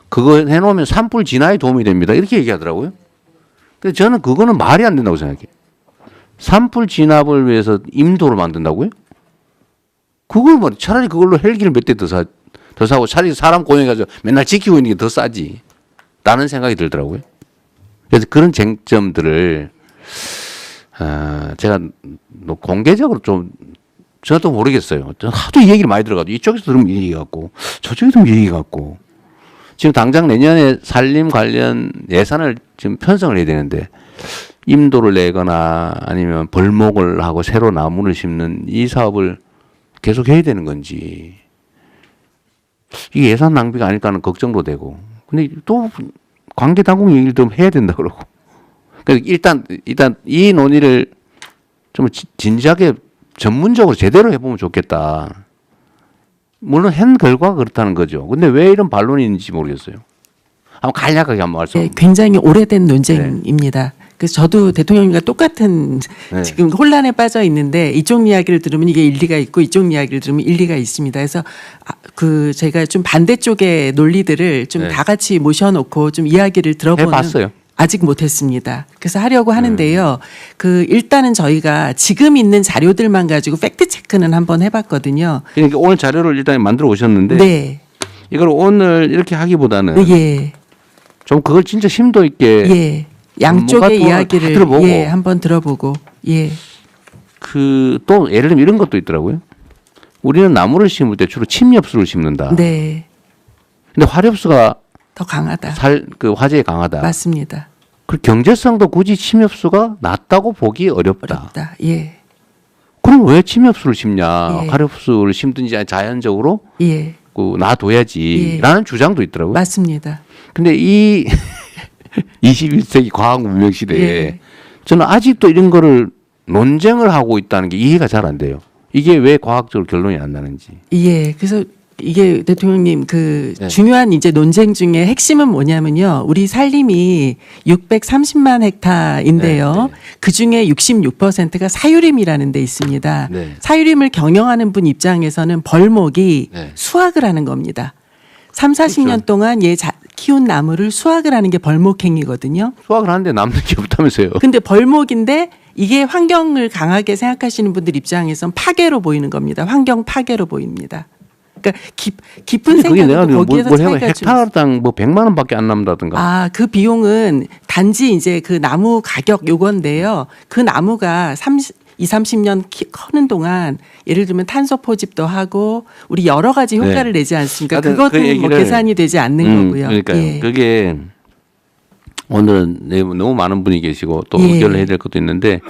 그거 해놓으면 산불 진화에 도움이 됩니다. 이렇게 얘기하더라고요. 근데 저는 그거는 말이 안 된다고 생각해요. 산불 진압을 위해서 임도를 만든다고요? 그걸 뭐 차라리 그걸로 헬기를 몇 대 더 사고 차라리 사람 고용해가지고 맨날 지키고 있는 게 더 싸지. 라는 생각이 들더라고요. 그래서 그런 쟁점들을 제가 공개적으로 좀 저도 모르겠어요. 하도 이 얘기를 많이 들어가지고 이쪽에서 들으면 이 얘기 같고 저쪽에서 들으면 이 얘기 같고 지금 당장 내년에 산림 관련 예산을 지금 편성을 해야 되는데 임도를 내거나 아니면 벌목을 하고 새로 나무를 심는 이 사업을 계속 해야 되는 건지 이게 예산 낭비가 아닐까 하는 걱정도 되고 근데 또 관계 당국 얘기를 좀 해야 된다 그러고 그러니까 일단 이 논의를 좀 진지하게 전문적으로 제대로 해보면 좋겠다. 물론 한 결과가 그렇다는 거죠. 근데 왜 이런 반론이 있는지 모르겠어요. 한번 간략하게 한번 말씀. 굉장히 오래된 논쟁입니다. 그래서 저도 대통령님과 똑같은 네. 지금 혼란에 빠져 있는데 이쪽 이야기를 들으면 이게 일리가 있고 이쪽 이야기를 들으면 일리가 있습니다. 그래서 제가 좀 반대쪽의 논리들을 좀 네. 다 같이 모셔놓고 좀 이야기를 들어보는 해봤어요? 아직 못했습니다. 그래서 하려고 하는데요. 일단은 저희가 지금 있는 자료들만 가지고 팩트 체크는 한번 해봤거든요. 그러니까 오늘 자료를 일단 만들어 오셨는데 네. 이걸 오늘 이렇게 하기보다는 예. 좀 그걸 진짜 심도 있게 예. 양쪽의 전문가 이야기를 다 들어보고 예, 한번 들어보고 예. 또 예를 들면 이런 것도 있더라고요. 우리는 나무를 심을 때 주로 침엽수를 심는다. 네. 근데 화렵수가 더 강하다. 화재에 강하다. 맞습니다. 그 경제성도 굳이 침엽수가 낮다고 보기 어렵다. 예. 그럼 왜 침엽수를 심냐? 예. 화렵수를 심든지 아니 자연적으로 예. 놔둬야지라는 주장도 있더라고요. 맞습니다. 근데 이 21세기 과학 문명 시대에 예. 저는 아직도 이런 거를 논쟁을 하고 있다는 게 이해가 잘 안 돼요. 이게 왜 과학적으로 결론이 안 나는지. 예. 그래서 이게 대통령님 네. 중요한 이제 논쟁 중에 핵심은 뭐냐면요. 우리 산림이 630만 헥타인데요. 그 중에 66%가 사유림이라는 데 있습니다. 네. 사유림을 경영하는 분 입장에서는 벌목이 네. 수확을 하는 겁니다. 3, 40년 동안 키운 나무를 수확을 하는 게 벌목행위거든요. 수확을 하는데 남는 게 없다면서요. 근데 벌목인데 이게 환경을 강하게 생각하시는 분들 입장에선 파괴로 보이는 겁니다. 환경 파괴로 보입니다. 그러니까 깊은 그게 내가 생각도 거기에서 뭘 차이가 좀 헥타르당 뭐 100만 원밖에 안 남는다든가. 그 비용은 단지 이제 그 나무 가격 요건데요. 그 나무가 30년 커는 동안 예를 들면 탄소 포집도 하고 우리 여러 가지 효과를 네. 내지 않습니까? 하여튼 그것도 그 얘기를 계산이 되지 않는 거고요. 그러니까요. 예. 그게 오늘은 너무 많은 분이 계시고 또 예. 의견을 해야 될 것도 있는데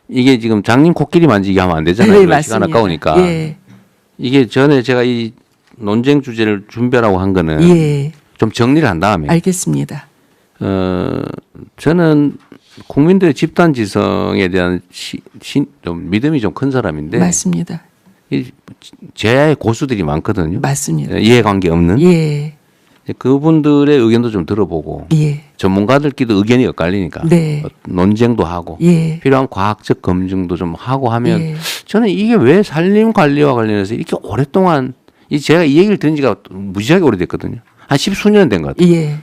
이게 지금 장님 코끼리 만지기 하면 안 되잖아요. 네, 시간 맞습니다. 아까우니까. 예. 이게 전에 제가 이 논쟁 주제를 준비하라고 한 거는 예. 좀 정리를 한 다음에 알겠습니다. 저는 국민들의 집단 지성에 대한 좀 믿음이 좀 큰 사람인데 맞습니다. 제야의 고수들이 많거든요. 맞습니다. 이해관계 없는. 예. 그분들의 의견도 좀 들어보고 예. 전문가들끼리도 의견이 엇갈리니까 네. 논쟁도 하고 예. 필요한 과학적 검증도 좀 하고 하면 예. 저는 이게 왜 산림 관리와 관련해서 이렇게 오랫동안 제가 이 얘기를 들은 지가 무지하게 오래됐거든요. 한 10수년 된 것 같아요. 예.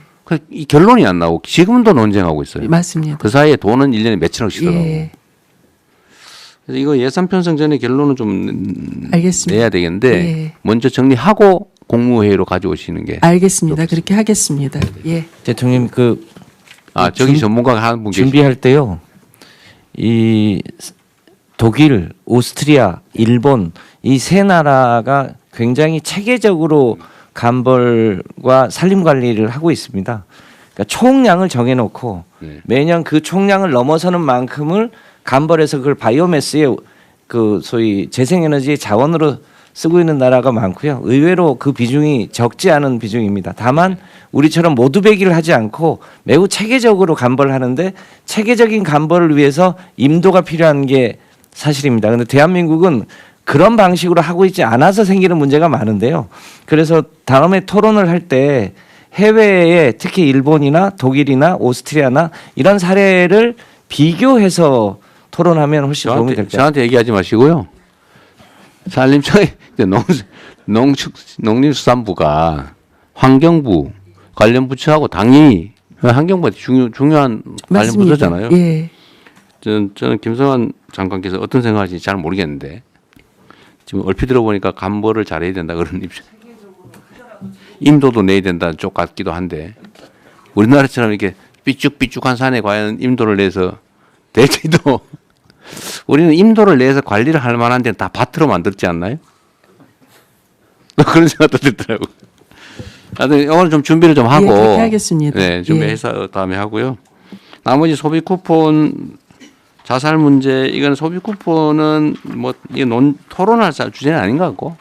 이 결론이 안 나오고 지금도 논쟁하고 있어요. 맞습니다. 그 사이에 돈은 1년에 몇천억씩 들어가고. 예. 그래서 이거 예산 편성 전에 결론은 좀 알겠습니다. 내야 되겠는데 예. 먼저 정리하고 국무회의로 가져오시는 게. 알겠습니다. 그렇게 하겠습니다. 예. 대통령 저기 전문가가 하는 분 준비할 때요. 이 독일, 오스트리아, 일본 이 세 나라가 굉장히 체계적으로 감벌과 산림 관리를 하고 있습니다. 그러니까 총량을 정해놓고 매년 그 총량을 넘어서는 만큼을 감벌해서 그걸 바이오매스의 소위 재생에너지의 자원으로 쓰고 있는 나라가 많고요. 의외로 그 비중이 적지 않은 비중입니다. 다만 우리처럼 모두 배기를 하지 않고 매우 체계적으로 감벌하는데 체계적인 감벌을 위해서 임도가 필요한 게 사실입니다. 그런데 대한민국은 그런 방식으로 하고 있지 않아서 생기는 문제가 많은데요. 그래서 다음에 토론을 할 때 해외에 특히 일본이나 독일이나 오스트리아나 이런 사례를 비교해서 토론하면 훨씬 도움이 될 것 같아요. 저한테 얘기하지 마시고요. 산림청의 농림수산부가 환경부 관련 부처하고 당연히 환경부가 중요한 관련 부처잖아요. 예. 저는 김성환 장관께서 어떤 생각하시는지 잘 모르겠는데 지금 얼핏 들어보니까 감벌을 잘해야 된다 그런 입장. 임도도 내야 된다는 쪽 같기도 한데 우리나라처럼 이렇게 삐쭉삐쭉한 산에 과연 임도를 내서 될지도 우리는 임도를 내서 관리를 할 만한 데는 다 밭으로 만들지 않나요? 그런 생각도 들더라고요. 하여튼 오늘 좀 준비를 좀 하고. 예, 그렇게 하겠습니다. 네, 준비해서 다음에 하고요. 나머지 소비 쿠폰 자살 문제 이건 소비 쿠폰은 뭐 이게 토론할 주제는 아닌 것 같고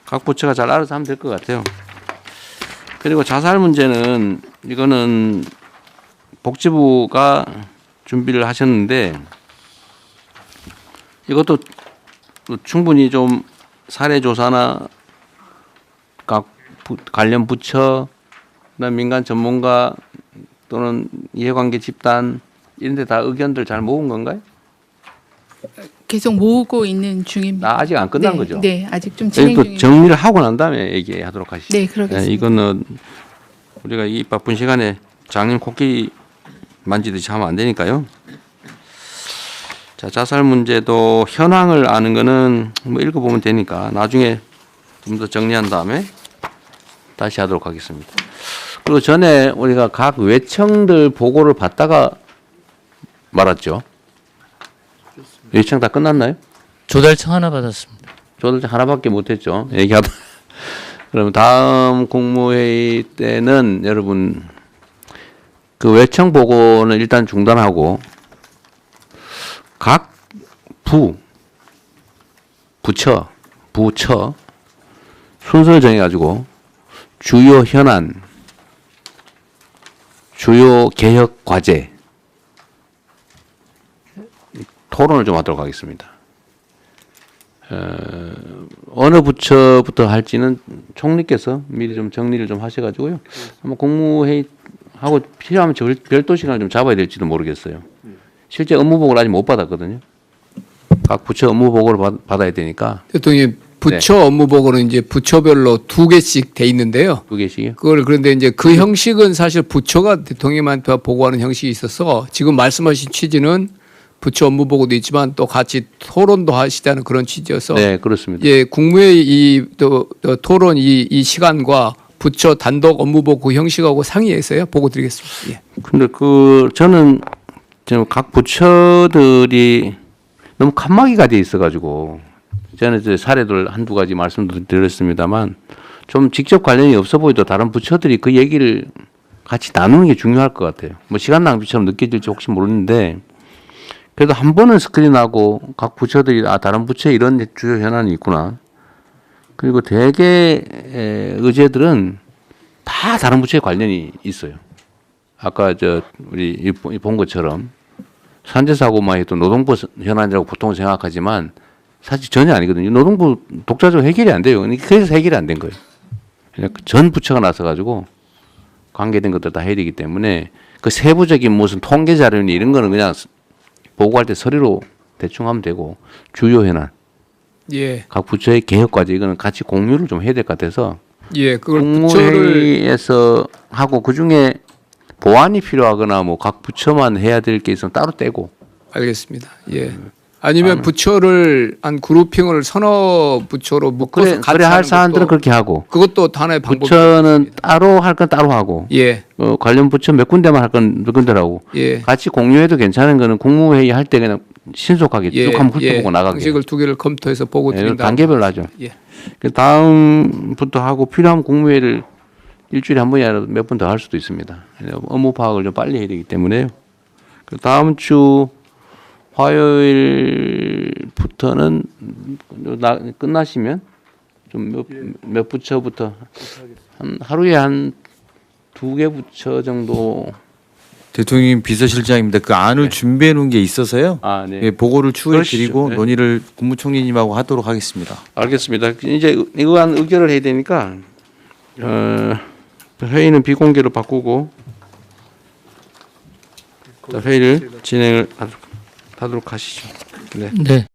각 부처가 잘 알아서 하면 될 것 같아요. 그리고 자살 문제는 이거는 복지부가 준비를 하셨는데 이것도 충분히 좀 사례 조사나 각 관련 부처, 민간 전문가 또는 이해관계 집단 이런 데 다 의견들 잘 모은 건가요? 계속 모으고 있는 중입니다. 아직 안 끝난 네, 거죠? 네, 아직 좀 진행 또 중입니다. 정리를 하고 난 다음에 얘기하도록 하시죠. 네, 그러겠습니다. 이거는 우리가 이 바쁜 시간에 장님 코끼리 만지듯이 하면 안 되니까요. 자, 자살 문제도 현황을 아는 거는 뭐 읽어보면 되니까 나중에 좀 더 정리한 다음에 다시 하도록 하겠습니다. 그리고 전에 우리가 각 외청들 보고를 받다가 말았죠. 외청 다 끝났나요? 조달청 하나 받았습니다. 조달청 하나밖에 못했죠. 얘기하다. 그러면 다음 국무회의 때는 여러분 그 외청 보고는 일단 중단하고 각 부처 순서를 정해가지고 주요 현안, 주요 개혁 과제 토론을 좀 하도록 하겠습니다. 어느 부처부터 할지는 총리께서 미리 좀 정리를 좀 하셔가지고요. 아마 국무회의 하고 필요하면 별도 시간을 좀 잡아야 될지도 모르겠어요. 실제 업무 보고를 아직 못 받았거든요. 각 부처 업무 보고를 받아야 되니까. 대통령 부처 업무 보고는 이제 부처별로 2개씩 돼 있는데요. 2개씩이요? 그걸 그런데 이제 그 형식은 사실 부처가 대통령한테 보고하는 형식이 있어서 지금 말씀하신 취지는 부처 업무 보고도 있지만 또 같이 토론도 하시다는 그런 취지여서. 네, 그렇습니다. 예, 국무회의 또 토론 이 시간과 부처 단독 업무 보고 형식하고 상의해서요 보고 드리겠습니다. 예. 근데 저는 지금 각 부처들이 너무 칸막이가 돼 있어가지고 저는 이제 사례들 한두 가지 말씀드렸습니다만 좀 직접 관련이 없어 보이도 다른 부처들이 그 얘기를 같이 나누는 게 중요할 것 같아요. 뭐 시간 낭비처럼 느껴질지 혹시 모르는데 그래도 한 번은 스크린하고 각 부처들이 다른 부처에 이런 주요 현안이 있구나. 그리고 대개 의제들은 다 다른 부처에 관련이 있어요. 아까 우리 본 것처럼 산재사고만 해도 노동부 현안이라고 보통 생각하지만 사실 전혀 아니거든요. 노동부 독자적으로 해결이 안 돼요. 그래서 해결이 안 된 거예요. 전 부처가 나서가지고 관계된 것들 다 해야 되기 때문에 그 세부적인 무슨 통계 자료니 이런 거는 그냥 보고할 때 서류로 대충 하면 되고 주요 현안, 예. 각 부처의 개혁 과제 이거는 같이 공유를 좀 해야 될 것 같아서 예, 그걸 국무회의에서 하고 그 중에 보완이 필요하거나 뭐 각 부처만 해야 될 게 있으면 따로 떼고. 알겠습니다. 예. 아니면 부처를 한 그룹핑을 서너 부처로 묶어서 같이 그래 할 하는 사안들은 것도 그렇게 하고. 그것도 하나의 방법입니다. 부처는 따로 할 건 따로 하고. 예. 관련 부처 몇 군데만 할 건 몇 군데라고. 예. 같이 공유해도 괜찮은 거는 국무회의 할 때 그냥 신속하게 쭉 한번 훑어보고 나가게. 방식을 2개를 검토해서 보고 드린다. 단계별로 하죠. 예. 그 다음부터 하고 필요한 국무회의를 일주일에 한 번이라도 몇 번 더 할 수도 있습니다. 업무 파악을 좀 빨리 해야 되기 때문에요. 그 다음 주 화요일부터는 끝나시면 좀 몇 부처부터 하루에 한 2개 부처 정도. 대통령 비서실장입니다. 그 안을 준비해 놓은 게 있어서요. 네. 예, 보고를 추후에 드리고 네. 논의를 국무총리님하고 하도록 하겠습니다. 알겠습니다. 이제 이거 한 의결을 해야 되니까 회의는 비공개로 바꾸고 회의를 진행을 하도록 하시죠. 네. 네.